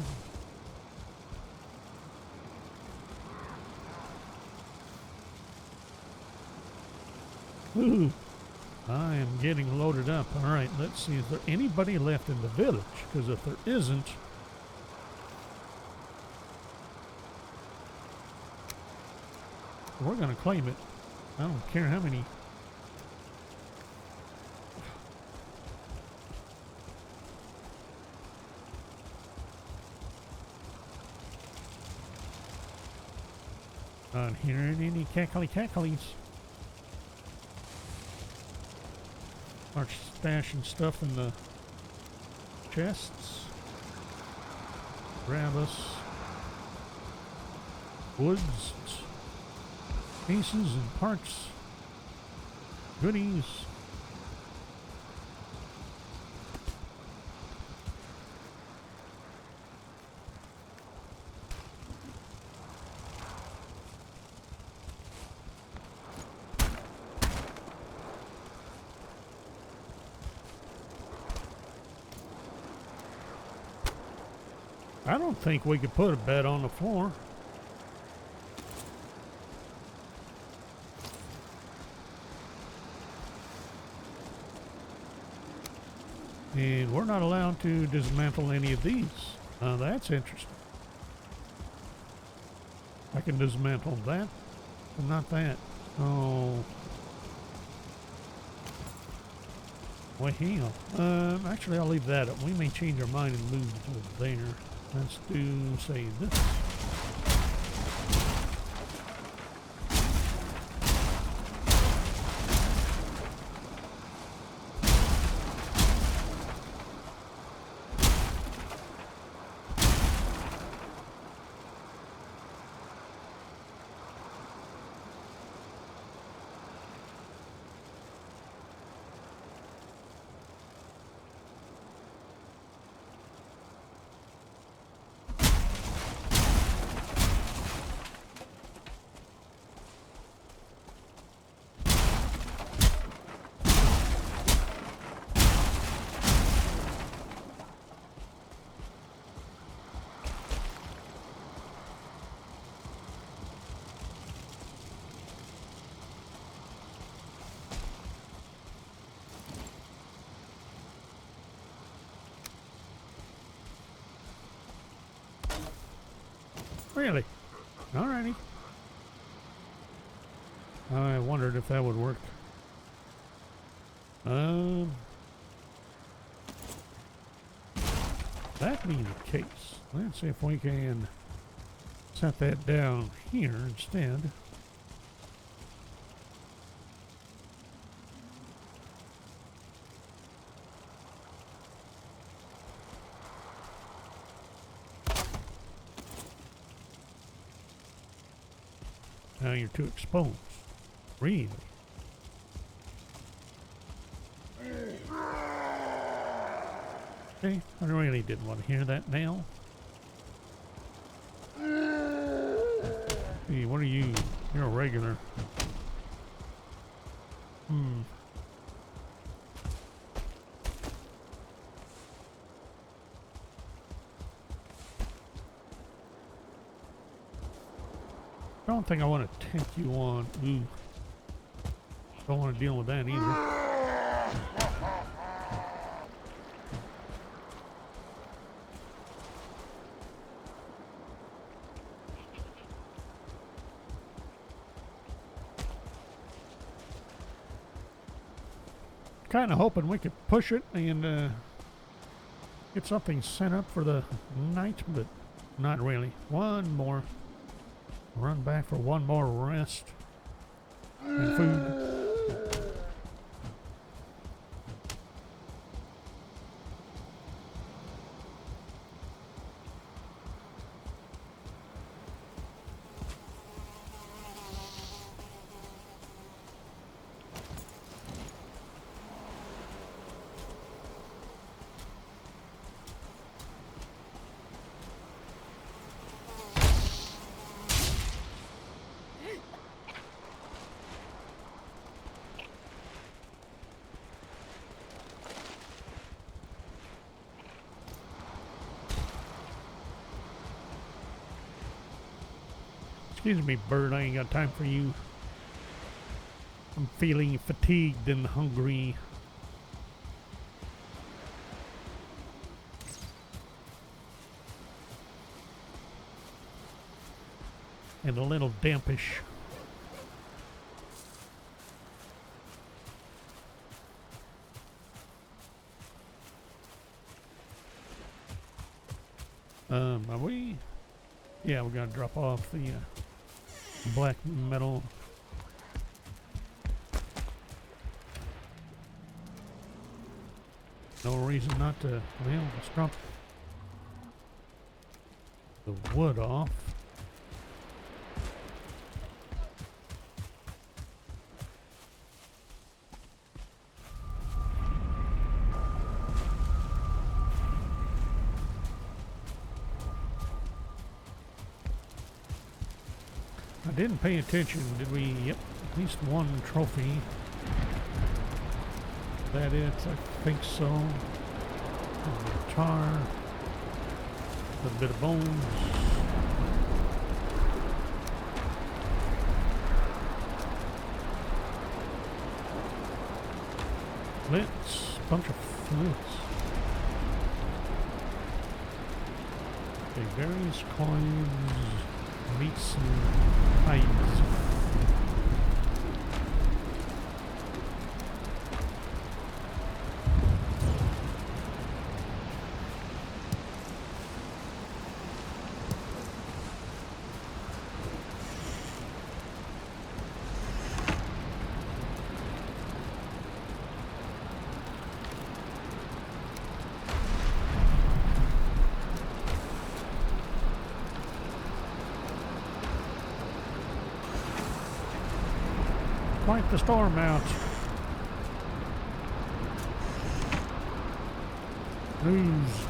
Ooh. I am getting loaded up. All right, let's see. Is there anybody left in the village? Because if there isn't, we're going to claim it. I don't care how many. Not hearing any cacklies. Start stashing stuff in the chests. Grab us woods, pieces and parts, goodies. I don't think we could put a bed on the floor. And we're not allowed to dismantle any of these. That's interesting. I can dismantle that, but not that. Oh. Well, hell. Actually, I'll leave that up. We may change our mind and move to there. Let's do, say, this. Really? Alrighty. I wondered if that would work. That being the case, let's see if we can set that down here instead. Now you're too exposed. Really? Okay, I really didn't want to hear that now. Hey, what are you? You're a regular. I don't think I want to take you on. Ooh. Don't want to deal with that either. Kind of hoping we could push it and get something set up for the night, but not really. One more. Run back for one more rest and food. Excuse me, bird, I ain't got time for you. I'm feeling fatigued and hungry. And a little dampish. Are we? Yeah, we're gonna drop off the black metal. No reason not to. Well, let's drop the wood off. I didn't pay attention. Did we? Yep, at least one trophy. That it? I think so. A guitar. A little bit of bones. Flints. Bunch of flints. Okay, various coins, meats, and hides. Quite the storm out. News.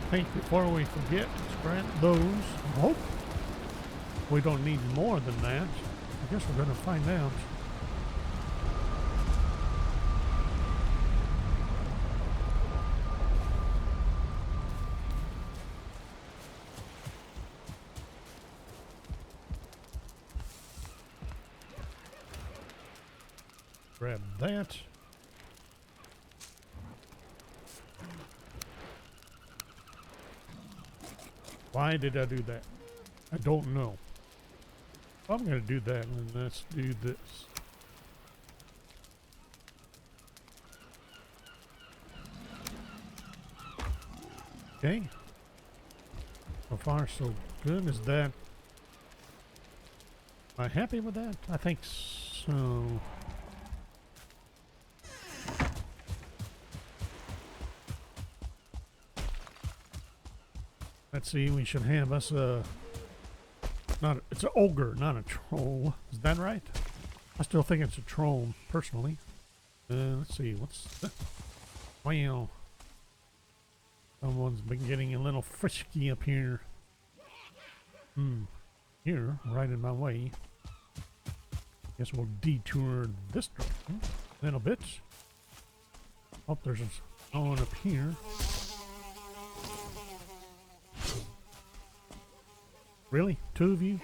I think before we forget, spread those. Hope we don't need more than that. I guess we're going to find out. Grab that. Why did I do that? I don't know. I'm going to do that, and let's do this. Okay. So far, so good. Is that... Am I happy with that? I think so. Let's see, we should have us a... it's an ogre, not a troll. Is that right? I still think it's a troll, personally. Let's see, what's that? Wow. Someone's been getting a little frisky up here. Here, right in my way. Guess we'll detour this direction a little bit. Oh, there's one up here. Really? Two of you?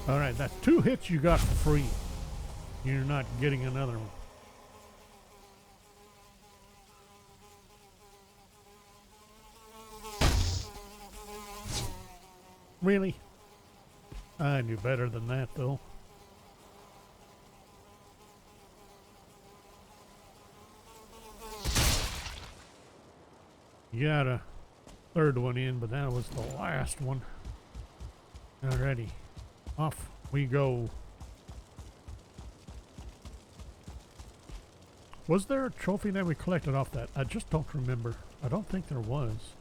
Alright, that's 2 hits you got for free. You're not getting another one. Really? I knew better than that, though. You got a third one in, but that was the last one. Alrighty, off we go. Was there a trophy that we collected off that? I just don't remember. I don't think there was.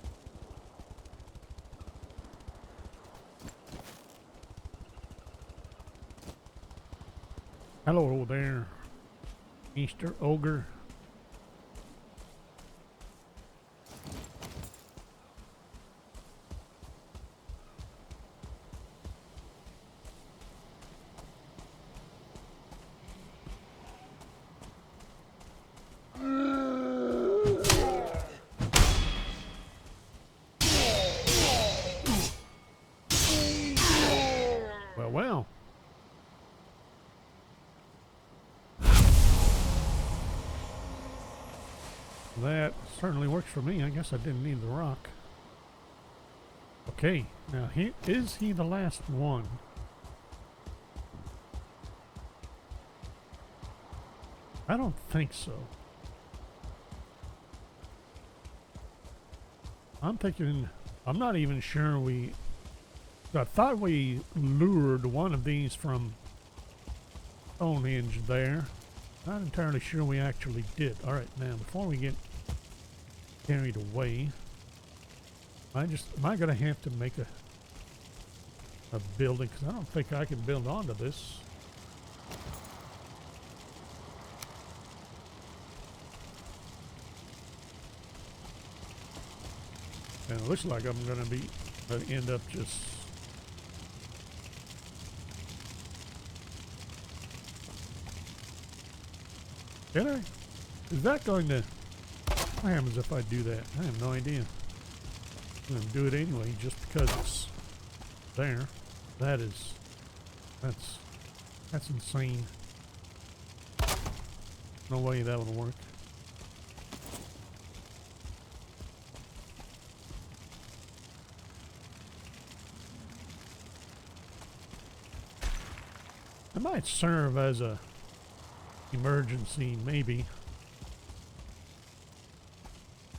Hello there, Easter Ogre. Well. That certainly works for me. I guess I didn't need the rock. Okay, now is he the last one? I don't think so. I'm thinking, I'm not even sure I thought we lured one of these from Stonehenge there. Not entirely sure we actually did. Alright, now before we get carried away, am I gonna have to make a building? Because I don't think I can build onto this. And it looks like I'm gonna end up just can I? Is that going to... What happens if I do that? I have no idea. I'm going to do it anyway just because it's there. That's insane. No way that would work. It might serve as a emergency, maybe.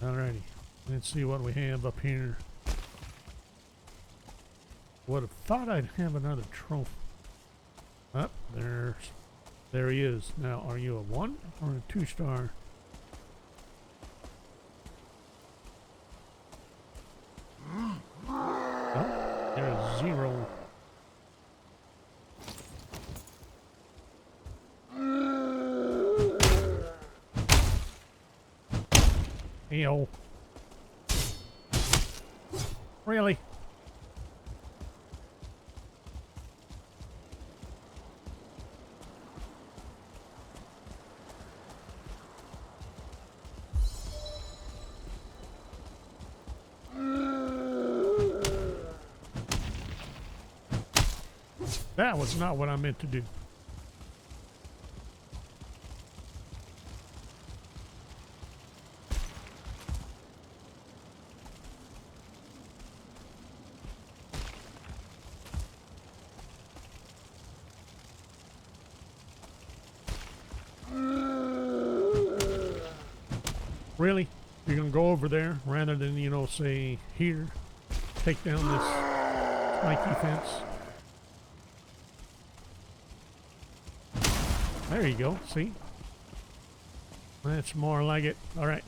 Alrighty, let's see what we have up here. Would have thought I'd have another trophy. Oh, there he is. Now, are you a 1 or a 2-star? Oh, you're a 0. Ew. Really? That was not what I meant to do. Really? You're gonna go over there rather than, you know, say here, take down this spiky fence? There you go, see? That's more like it. Alright.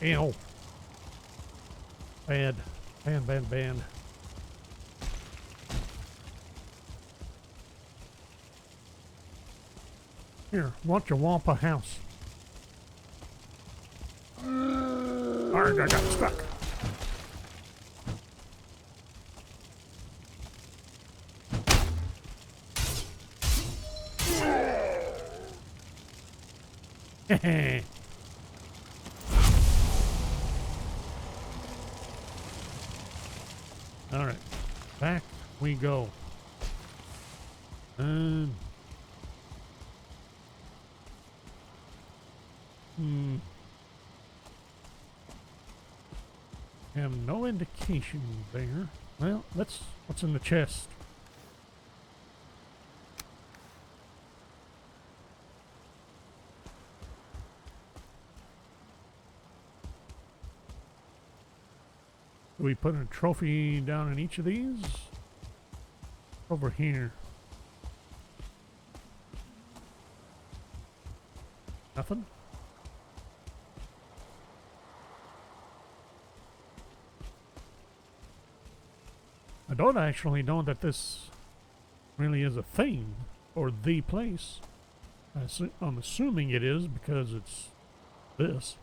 Ew. Bad. Bad. Here, want your Wampa house. Arrgh, I got stuck. Hehe. All right, back we go. Have no indication there. Well, what's in the chest? Do we put a trophy down in each of these? Over here. Nothing? I don't actually know that this really is a thing or the place. I'm assuming it is because it's this.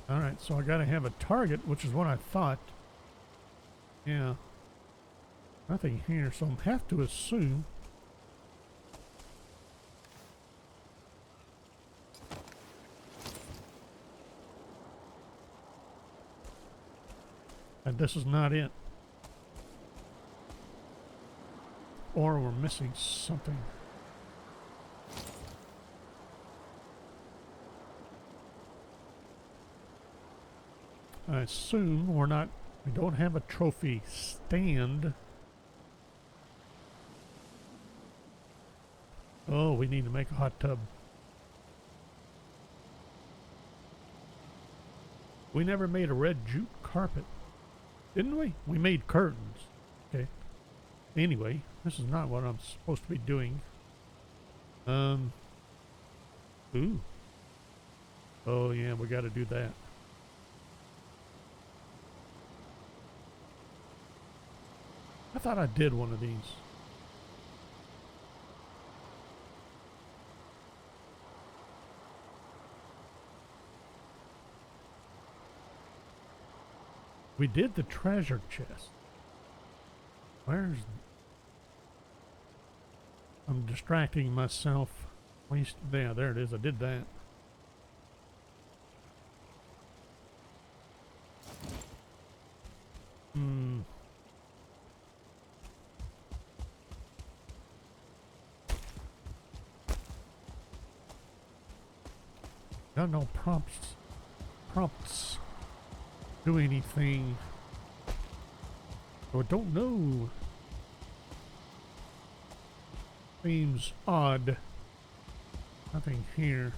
Alright, so I gotta have a target, which is what I thought. Yeah. Nothing here, so I have to assume. And this is not it. Or we're missing something. I assume we don't have a trophy stand. Oh, we need to make a hot tub. We never made a red jute carpet, didn't we? We made curtains. Okay. Anyway, this is not what I'm supposed to be doing. Ooh. Oh yeah, we got to do that. I thought I did one of these. We did the treasure chest. Where's... I'm distracting myself. At least, yeah, there it is. I did that. Got no prompts do anything. So I don't know. Seems odd. Nothing here.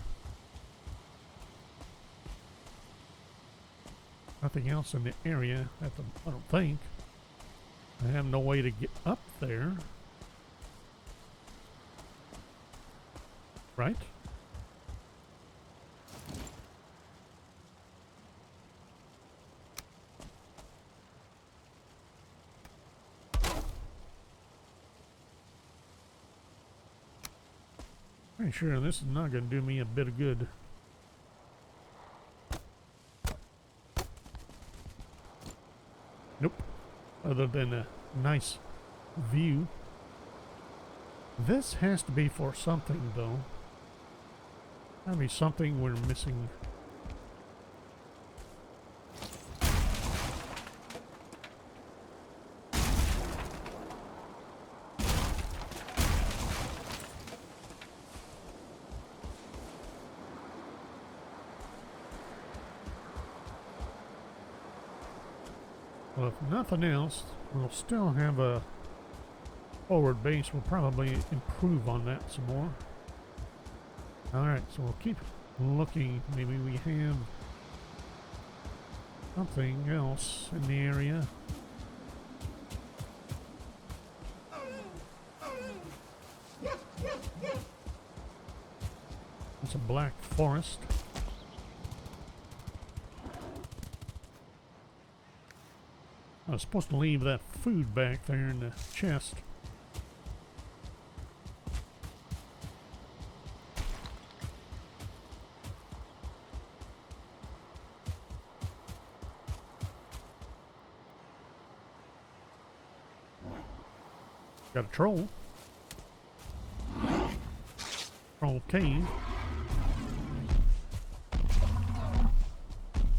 Nothing else in the area. I don't think. I have no way to get up there. Right? Pretty sure this is not going to do me a bit of good. Nope. Other than a nice view. This has to be for something, though. Gotta be something we're missing. Well, if nothing else, we'll still have a forward base. We'll probably improve on that some more. Alright, so we'll keep looking. Maybe we have something else in the area. It's a black forest. I was supposed to leave that food back there in the chest. Got a troll. Troll cave.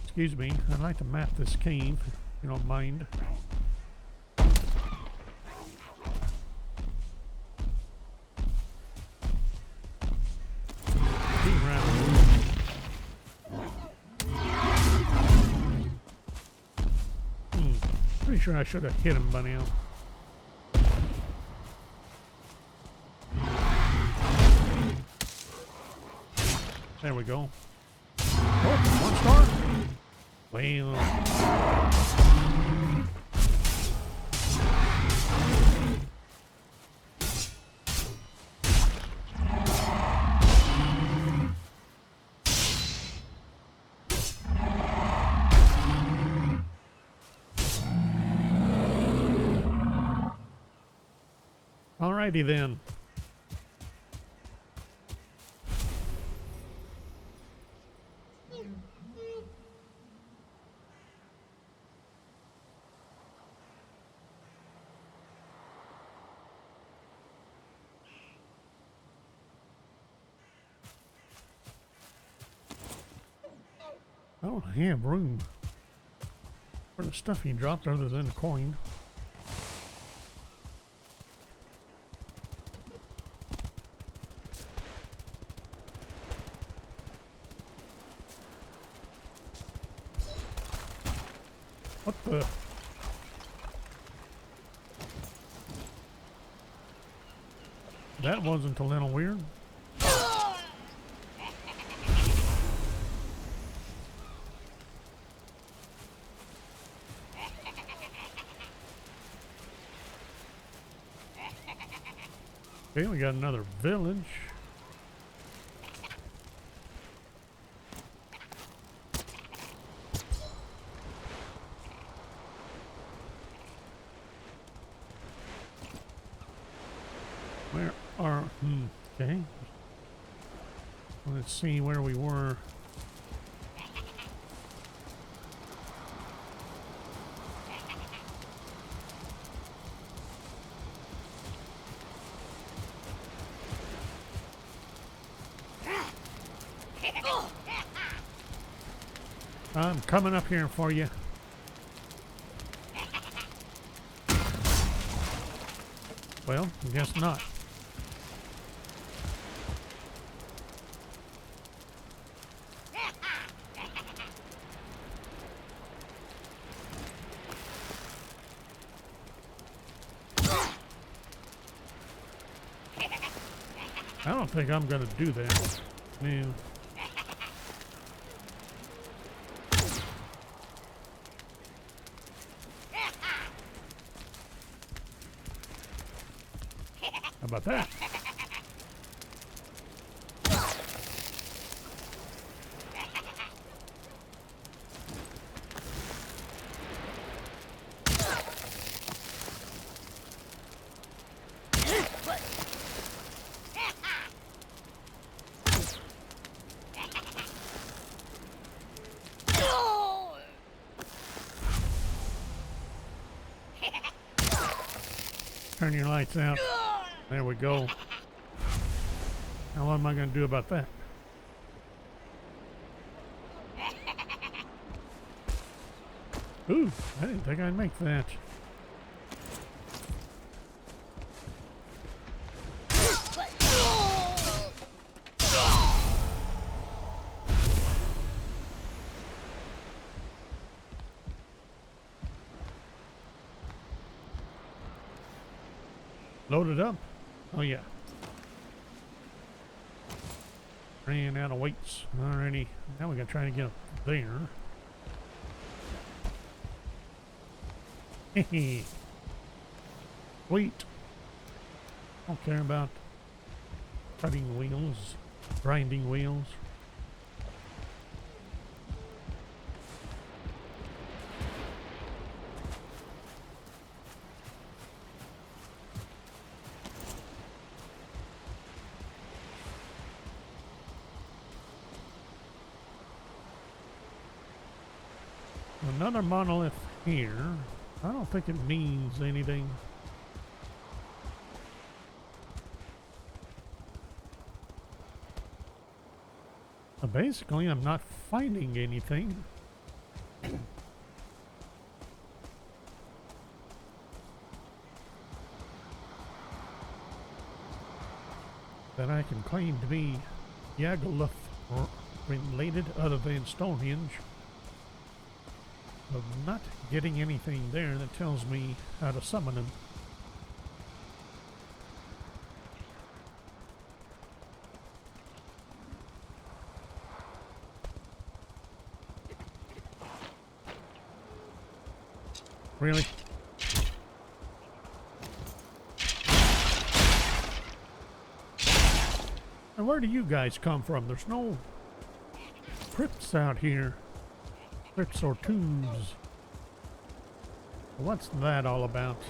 Excuse me, I'd like to map this cave, if you don't mind. Pretty sure I should have hit him by now. There we go. Oh, 1 star? Well. Alrighty then. I don't have room for the stuff he dropped other than a coin. What the? That wasn't a little weird. Okay, we got another village. Where are, okay. Let's see where we were. I'm coming up here for you. Well, I guess not. I don't think I'm gonna do that. No. How about that? Turn your lights out. There we go. Now what am I going to do about that? Ooh, I didn't think I'd make that. Loaded up? Oh yeah. Ran out of weights already. Now we gotta try to get up there. Hehe. Sweet. Don't care about cutting wheels, grinding wheels. Another monolith here. I don't think it means anything. But basically, I'm not finding anything. That I can claim to be Yagluth related other than Stonehenge. But not getting anything there that tells me how to summon him. Really? And where do you guys come from? There's no crypts out here. Crypts or tombs. What's that all about?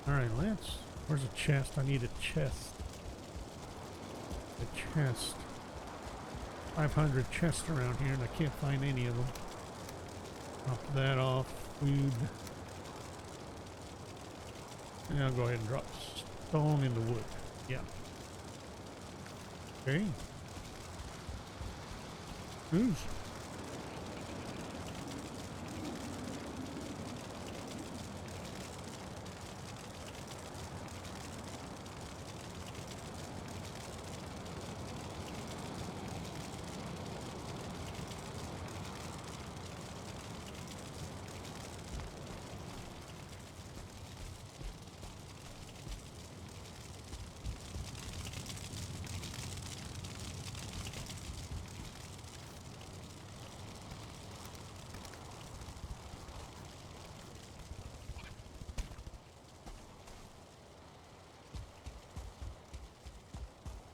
Alright, let's... Where's a chest? I need a chest. A chest. 500 chests around here and I can't find any of them. Drop that off. Food. And I'll go ahead and drop stone into wood. Yeah. Okay. Who's?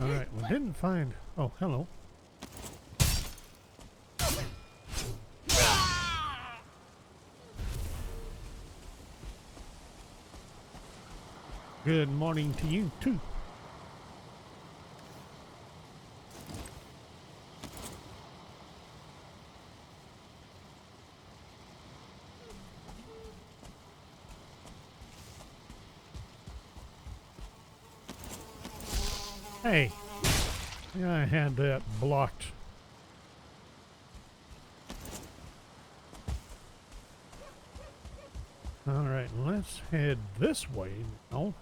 Alright, we didn't find... Oh, hello. Good morning to you, too. Hey, yeah, I had that blocked. All right, let's head this way now.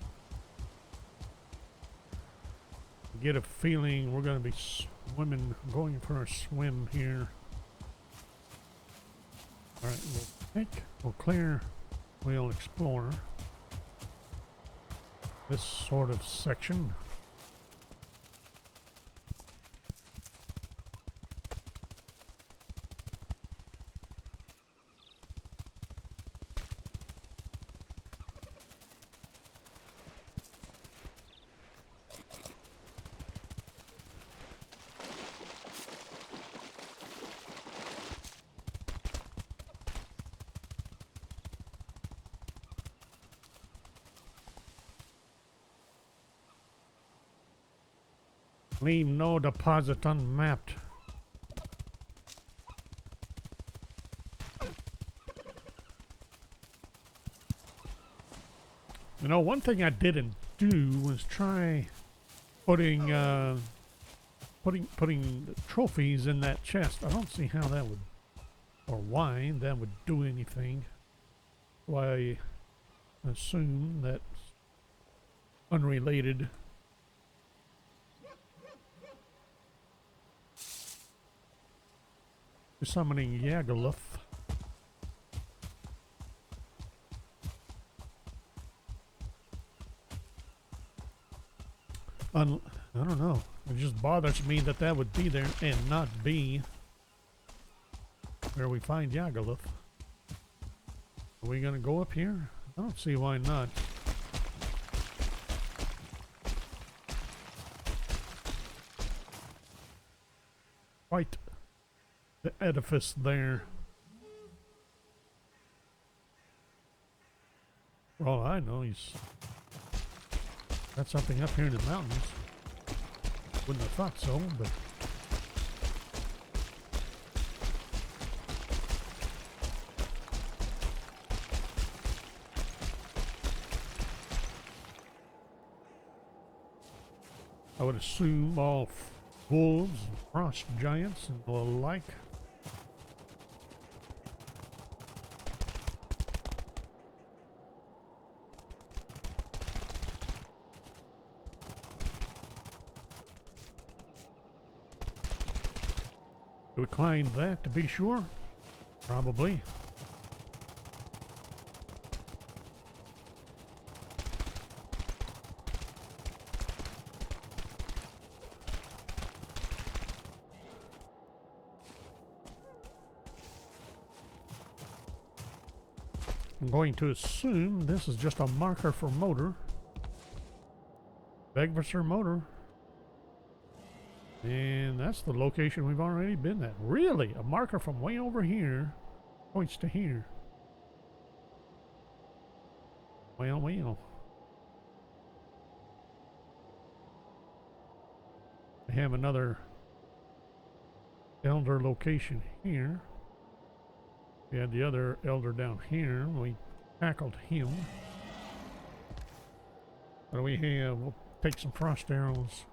Get a feeling we're going to be swimming, going for a swim here. All right, we'll clear, we'll explore this sort of section. Leave no deposit unmapped. You know, one thing I didn't do was try putting putting trophies in that chest. I don't see how that would, or why that would do anything. So I assume that's unrelated. Summoning Yagluth. I don't know. It just bothers me that that would be there and not be where we find Yagluth. Are we gonna go up here? I don't see why not. Quite the edifice there. For all I know, he's got something up here in the mountains. Wouldn't have thought so, but I would assume all wolves, frost giants, and the like. Do we climb that to be sure? Probably. I'm going to assume this is just a marker for motor. Begvisser motor. And that's the location we've already been at. Really? A marker from way over here points to here. Well, well. I have another elder location here. We had the other elder down here. We tackled him. What do we have? We'll take some frost arrows.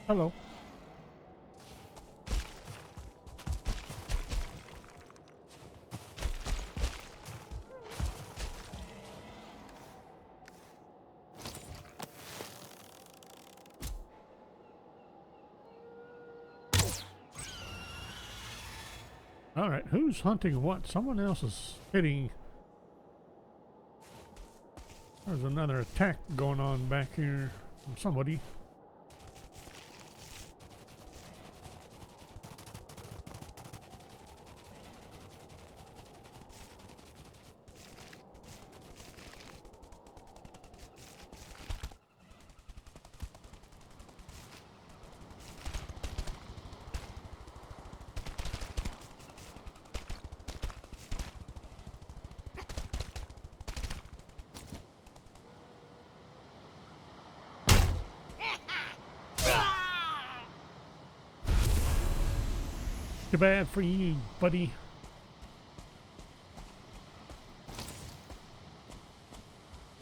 Hello. All right, who's hunting what? Someone else is hitting. There's another attack going on back here from somebody. Too bad for you, buddy.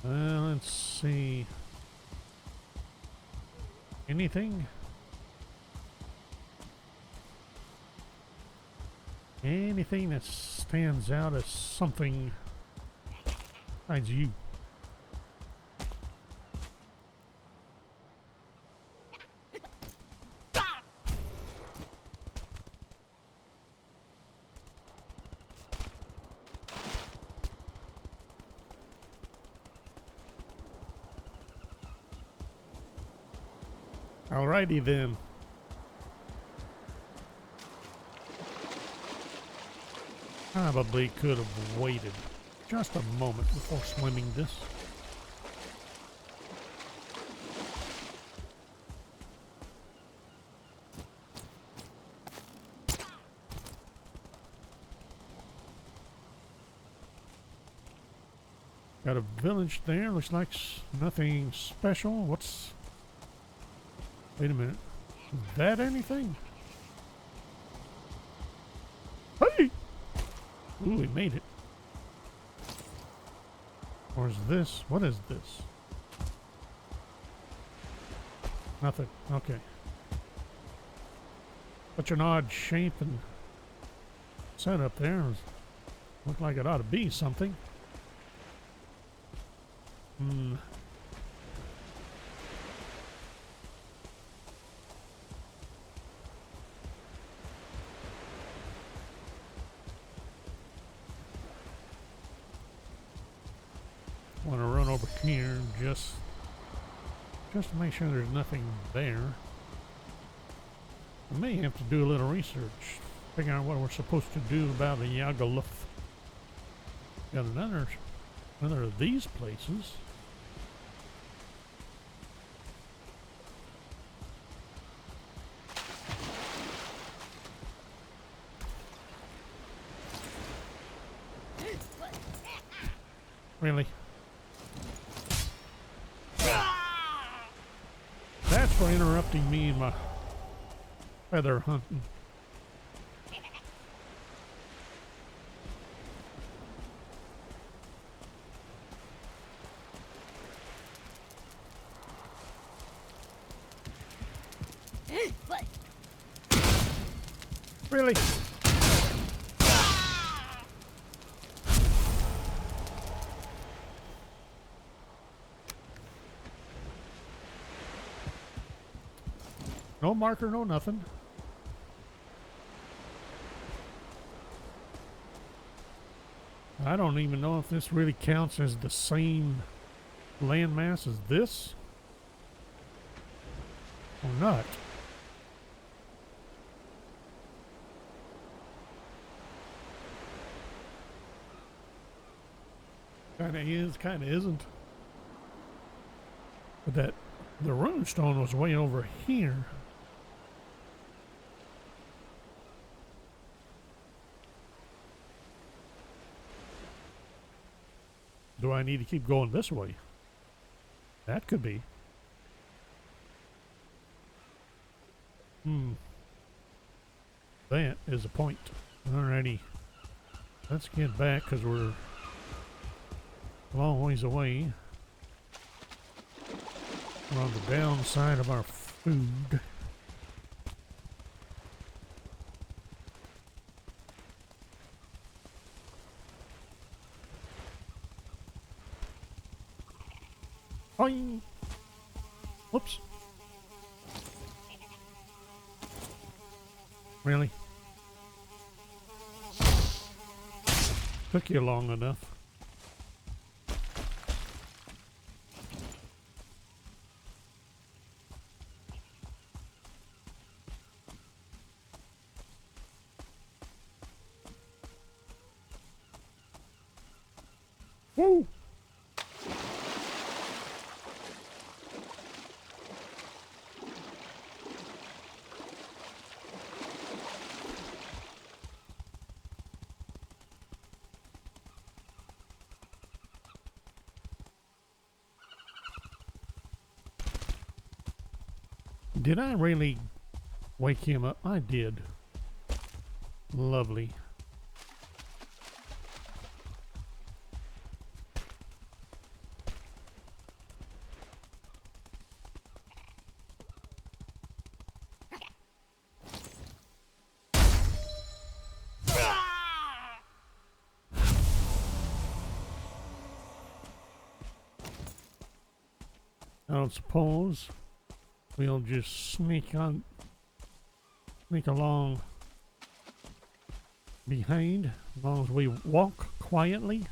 Let's see. Anything? Anything that stands out as something besides you? Alrighty then. Probably could have waited just a moment before swimming this. Got a village there. Looks like nothing special. What's... Wait a minute. Is that anything? Hey! Ooh, we made it. Or is this? What is this? Nothing. Okay. Such an odd shape and setup there. Look like it ought to be something. Hmm. Want to run over here just to make sure there's nothing there. I may have to do a little research, figure out what we're supposed to do about the Yagluth. Got another of these places. Really? That's for interrupting me in my feather hunting. Really? No marker, no nothing. I don't even know if this really counts as the same landmass as this or not. Kind of is, kind of isn't. But the rune stone was way over here. Do I need to keep going this way? That could be. That is a point. Alrighty. Let's get back because we're a long ways away. We're on the downside of our food. Boing! Whoops. Really? Took you long enough. Woo! Did I really wake him up? I did. Lovely. I don't suppose we'll just sneak along behind as long as we walk quietly.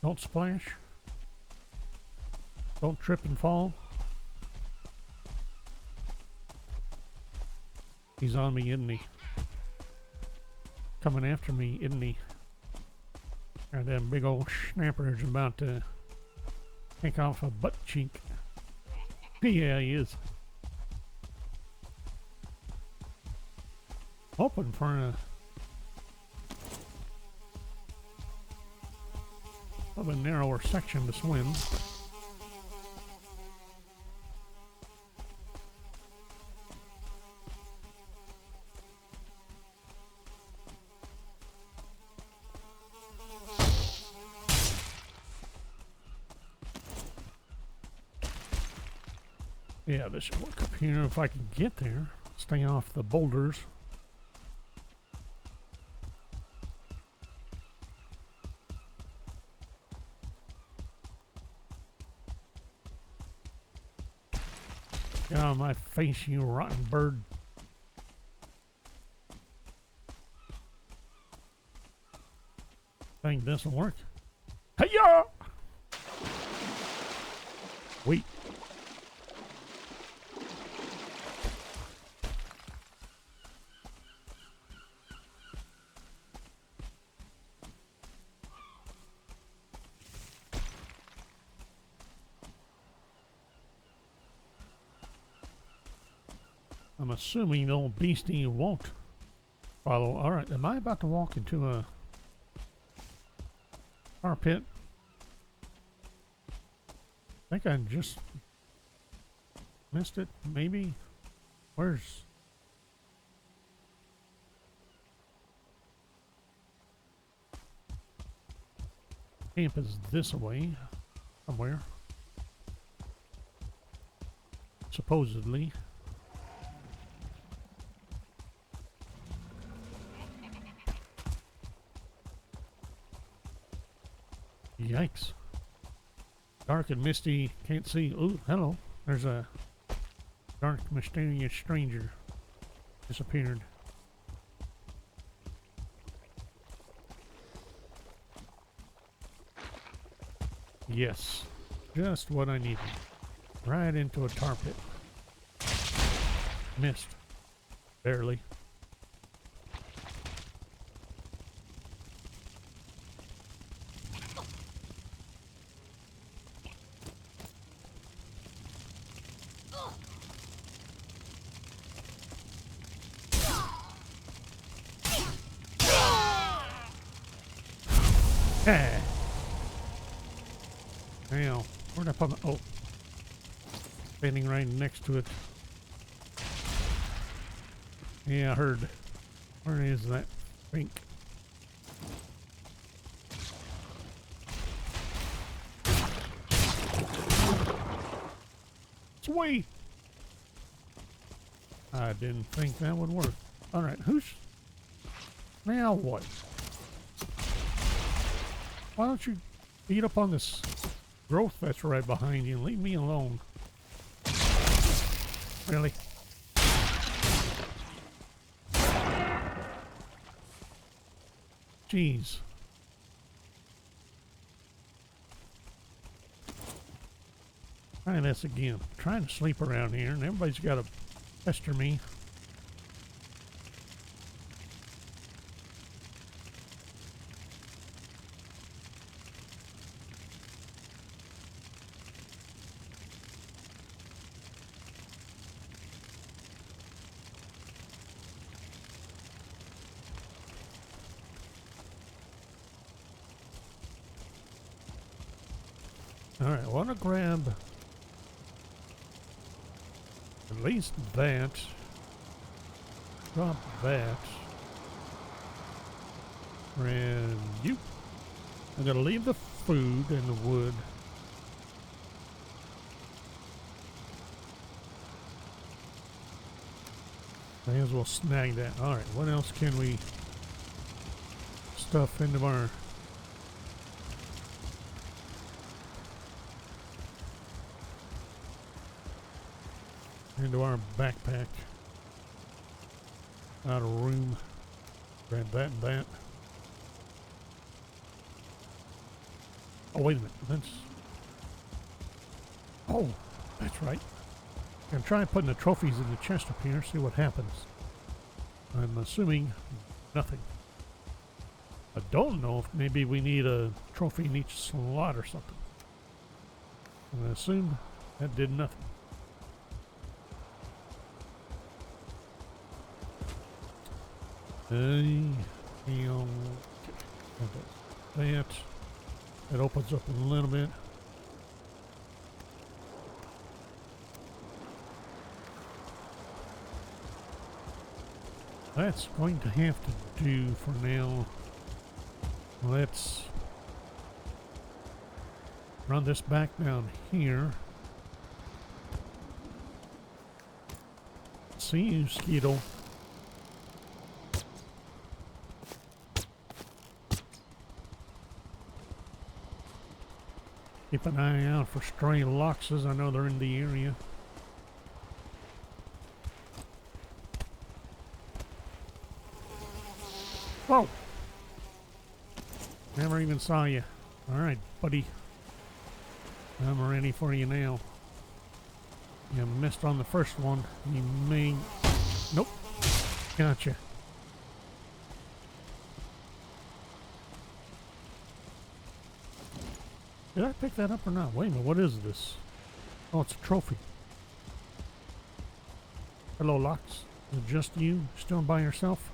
Don't splash. Don't trip and fall. He's on me, isn't he? Coming after me, isn't he? And them big old snapper's about to take off a butt cheek. Yeah, he is. Hoping for a narrower section to swim. Yeah, this should work up here if I can get there. Stay off the boulders. Get out of my face, you rotten bird. Think this will work. Hey-ya! Wait. I'm assuming the old beastie won't follow. Alright, am I about to walk into a tar pit? I think I just missed it, maybe? Where's... Camp is this way, somewhere. Supposedly. Yikes. Dark and misty, can't see. Ooh, hello. There's a dark, mysterious stranger. Disappeared. Yes. Just what I needed. Right into a tar pit. Missed. Barely. Ah. Now, where'd I put my... Oh. Standing right next to it. Yeah, I heard. Where is that thing? Sweet! I didn't think that would work. Alright, who's... Now what? Why don't you beat up on this growth that's right behind you and leave me alone? Really? Jeez. Try this again. I'm trying to sleep around here and everybody's got to pester me. Alright, I want to grab at least that. Drop that. And you. I'm going to leave the food and the wood. May as well snag that. Alright, what else can we stuff into our... into our backpack? Out of room. Grab that and that. Oh, wait a minute. That's... Oh, that's right. I'm trying putting the trophies in the chest up here, see what happens. I'm assuming nothing. I don't know if maybe we need a trophy in each slot or something. And I assume that did nothing. That opens up a little bit. That's going to have to do for now. Let's run this back down here. See you, Skeetle. Keep an eye out for stray loxes. I know they're in the area. Whoa! Never even saw you. Alright, buddy. I'm ready for you now. You missed on the first one. You may... Nope. Gotcha. Did I pick that up or not? Wait a minute, what is this? Oh, it's a trophy. Hello, Lox. Is it just you? Still by yourself?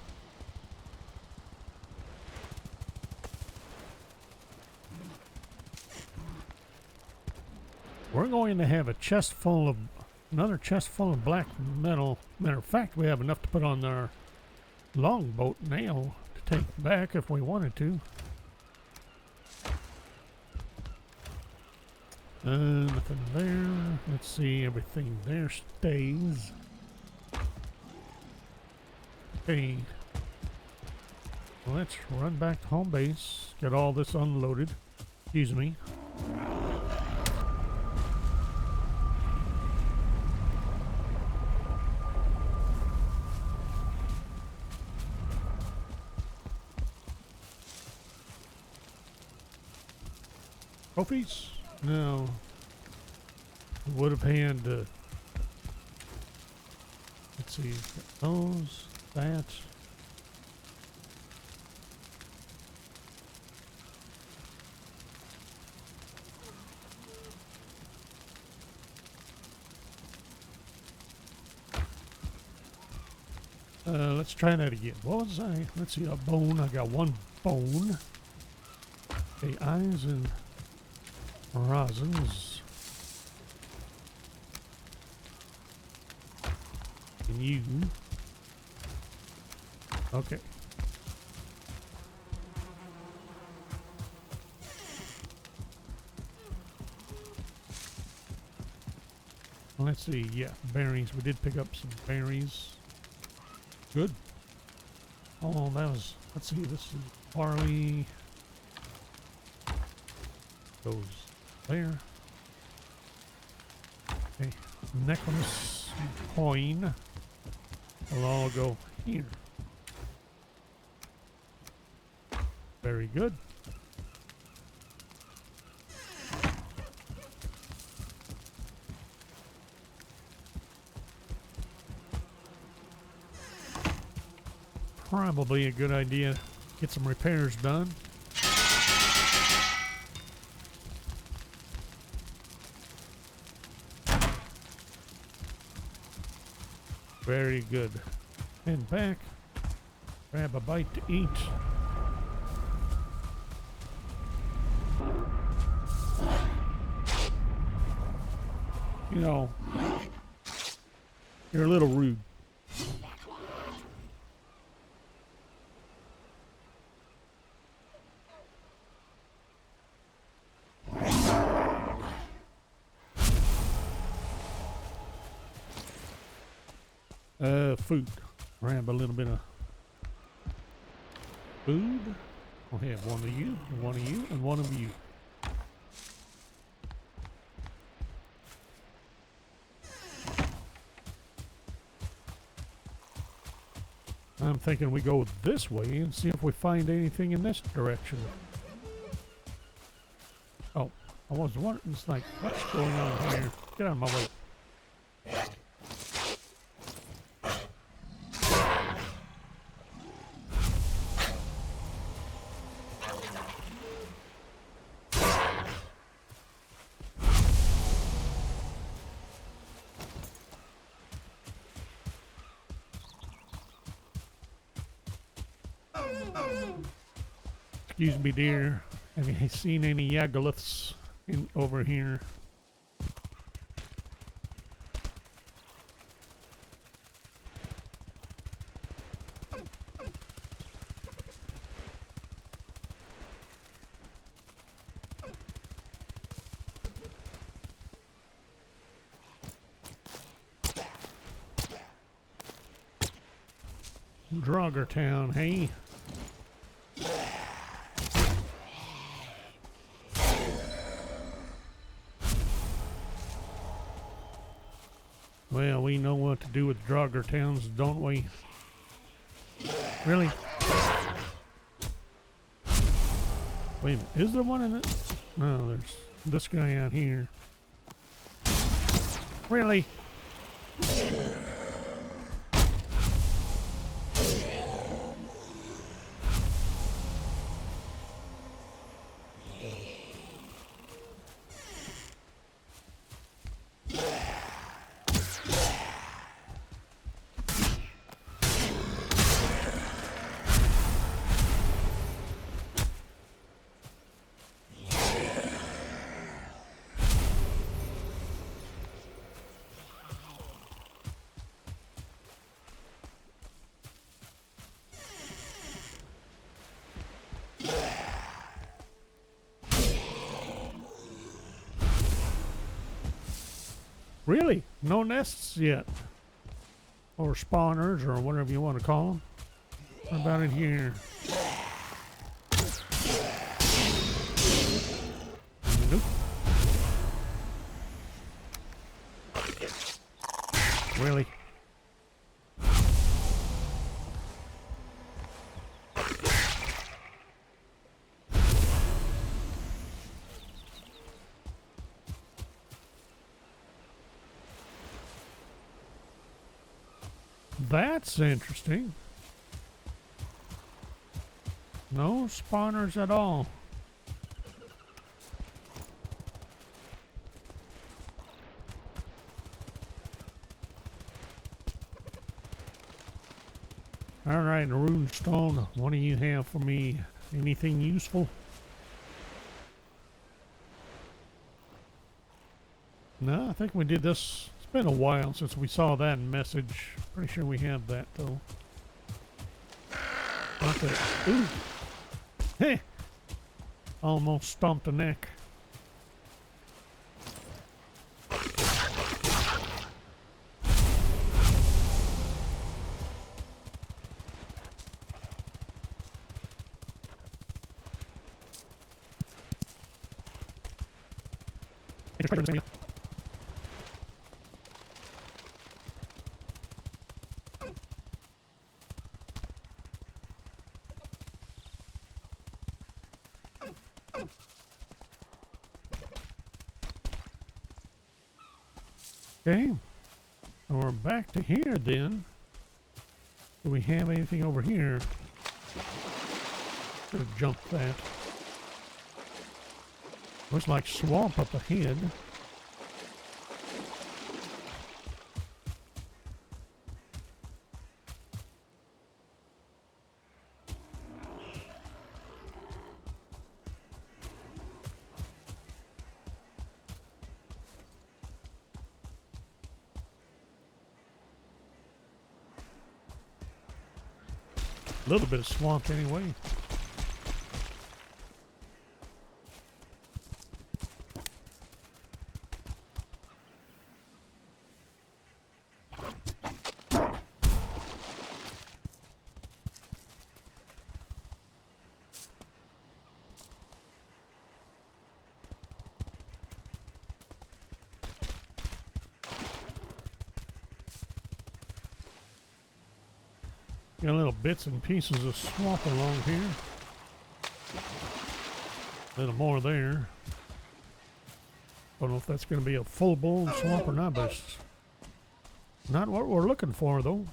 We're going to have a chest full of... another chest full of black metal. Matter of fact, we have enough to put on our longboat now to take back if we wanted to. Nothing there. Let's see, everything there stays. Okay. Let's run back to home base. Get all this unloaded. Excuse me. Trophies? No. Would have had, let's see, those, that. Let's try that again. What was I? Let's see, a bone. I got one bone. Okay, eyes and rosins. And you. Okay. Let's see. Yeah, berries. We did pick up some berries. Good. Oh, that was. Let's see. This is barley. Goes there. Okay. Necklace. Coin. Will all go here. Very good. Probably a good idea. Get some repairs done. Very good. And back. Grab a bite to eat. You know, you're a little rude. Food. Grab a little bit of food. I'll have one of you, one of you, and one of you. I'm thinking we go this way and see if we find anything in this direction. Oh, I was wondering, it's like, what's going on here? Get out of my way. Excuse me, dear. Have you seen any Yagluths over here? Draugr Town, hey? Well, we know what to do with Draugr Towns, don't we? Really? Wait a minute, is there one in it? No, there's this guy out here. Really? Really? No nests yet? Or spawners, or whatever you want to call them? What about in here? Nope. Really? That's interesting. No spawners at all. Alright, a rune stone. What do you have for me? Anything useful? No, I think we did this. It's been a while since we saw that message. Pretty sure we have that though. Not that. Ooh. Hey! Almost stomped a neck. Okay, so we're back to here then. Do we have anything over here? Should have jumped that. Looks like swamp up ahead. A little bit of swamp anyway. Got little bits and pieces of swamp along here. A little more there. Don't know if that's going to be a full-blown swamp or not, but it's not what we're looking for, though.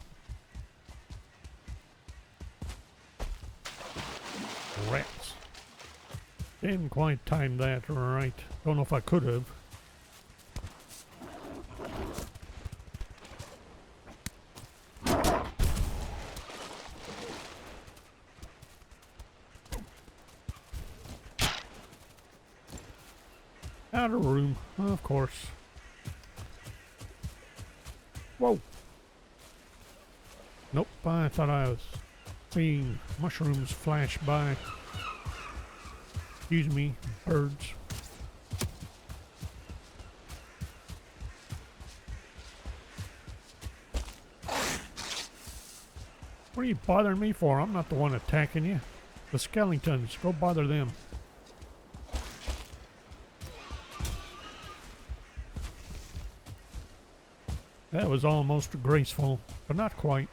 Rats. Didn't quite time that right. Don't know if I could have. Out of room, of course. Whoa. Nope, I thought I was seeing mushrooms flash by. Excuse me, birds. What are you bothering me for? I'm not the one attacking you. The skeletons, go bother them. That was almost graceful, but not quite.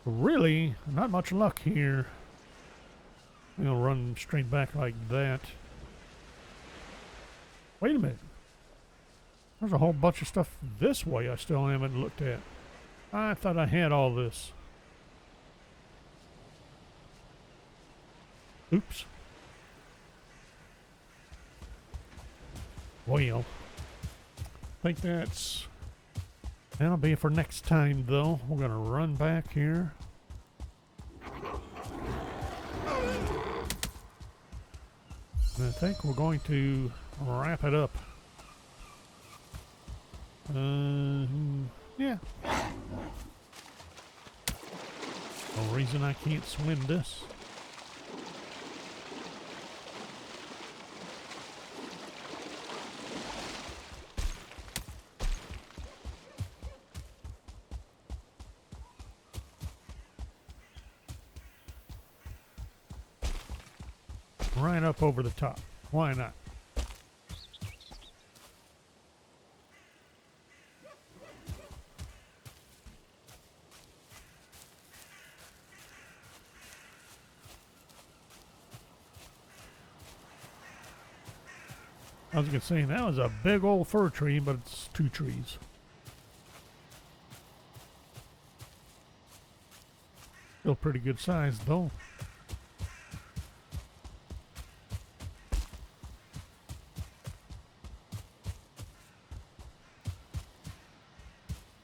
Really, not much luck here. I'm gonna run straight back like that. Wait a minute. There's a whole bunch of stuff this way I still haven't looked at. I thought I had all this. Oops. Well, I think that'll be for next time, though. We're gonna run back here. And I think we're going to wrap it up. Yeah. No reason I can't swim this. Right up over the top. Why not? I was gonna say that was a big old fir tree, but it's two trees. Still pretty good size though.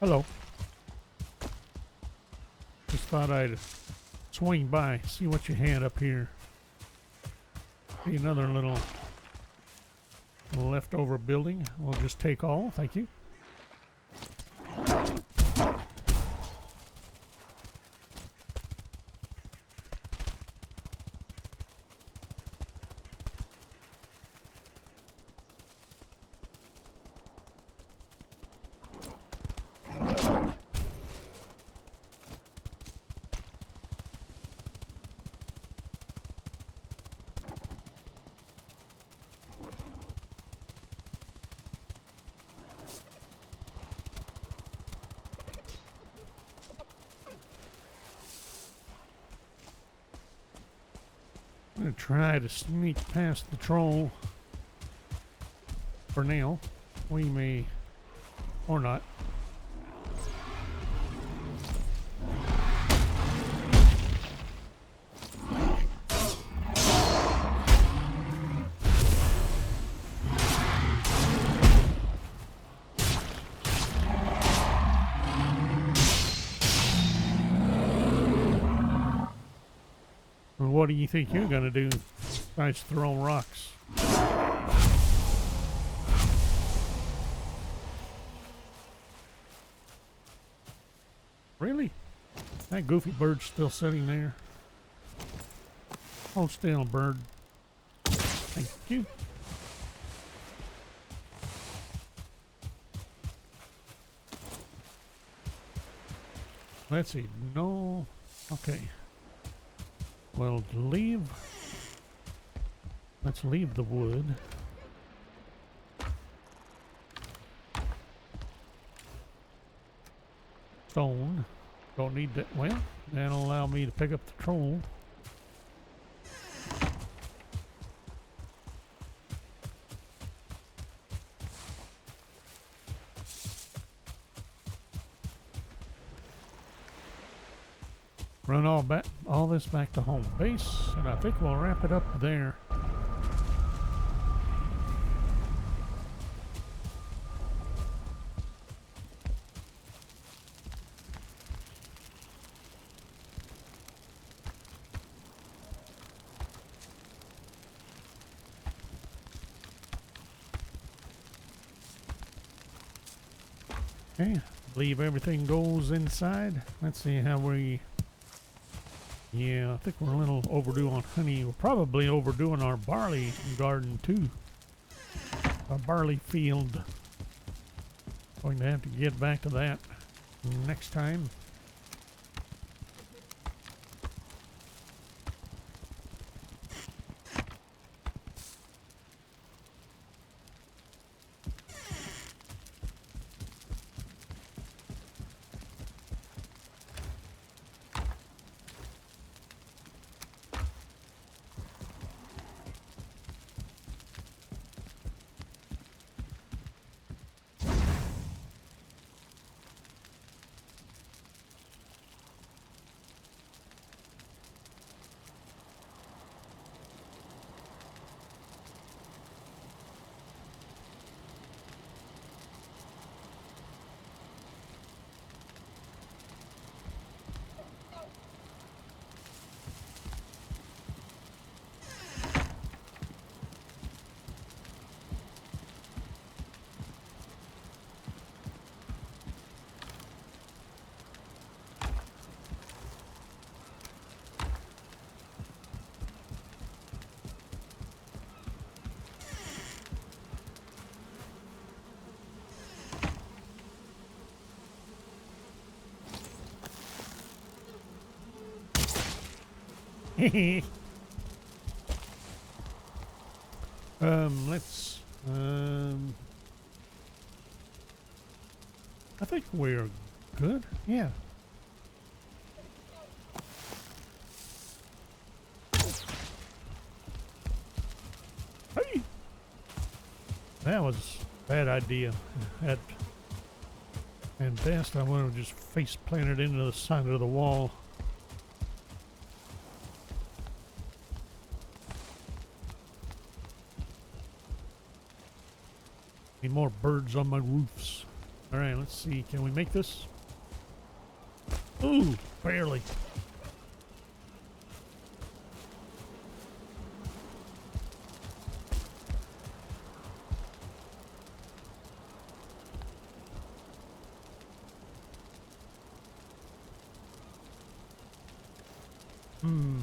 Hello. Just thought I'd swing by, see what you had up here. See another little leftover building. We'll just take all. Thank you. I'm going to try to sneak past the troll for now. We may, or not. What do you think you're going to do besides throw rocks? Really? That goofy bird's still sitting there. Hold still, bird. Thank you. Let's see. No. Okay. Well, let's leave the wood. Stone. Don't need that. Well, that'll allow me to pick up the troll. Run all this back to home base, and I think we'll wrap it up there. Okay, I believe everything goes inside. Let's see how we... Yeah, I think we're a little overdue on honey. We're probably overdoing our barley garden too. Our barley field. Going to have to get back to that next time. Let's I think we're good. Yeah. Hey! That was a bad idea. At best, I would have just face planted into the side of the wall. Need more birds on my roofs. All right, let's see. Can we make this? Ooh, barely. Hmm.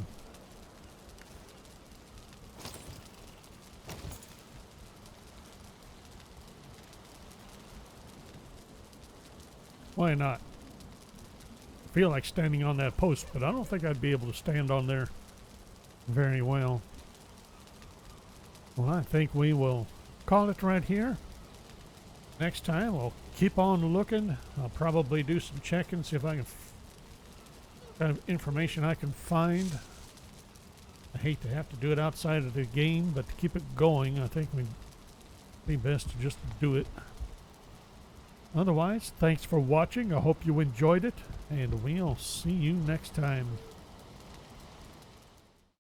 Why not? I feel like standing on that post, but I don't think I'd be able to stand on there very well. Well, I think we will call it right here. Next time, we'll keep on looking. I'll probably do some checking, see if I can kind of information I can find. I hate to have to do it outside of the game, but to keep it going, I think we'd be best to just do it. Otherwise, thanks for watching. I hope you enjoyed it, and we'll see you next time.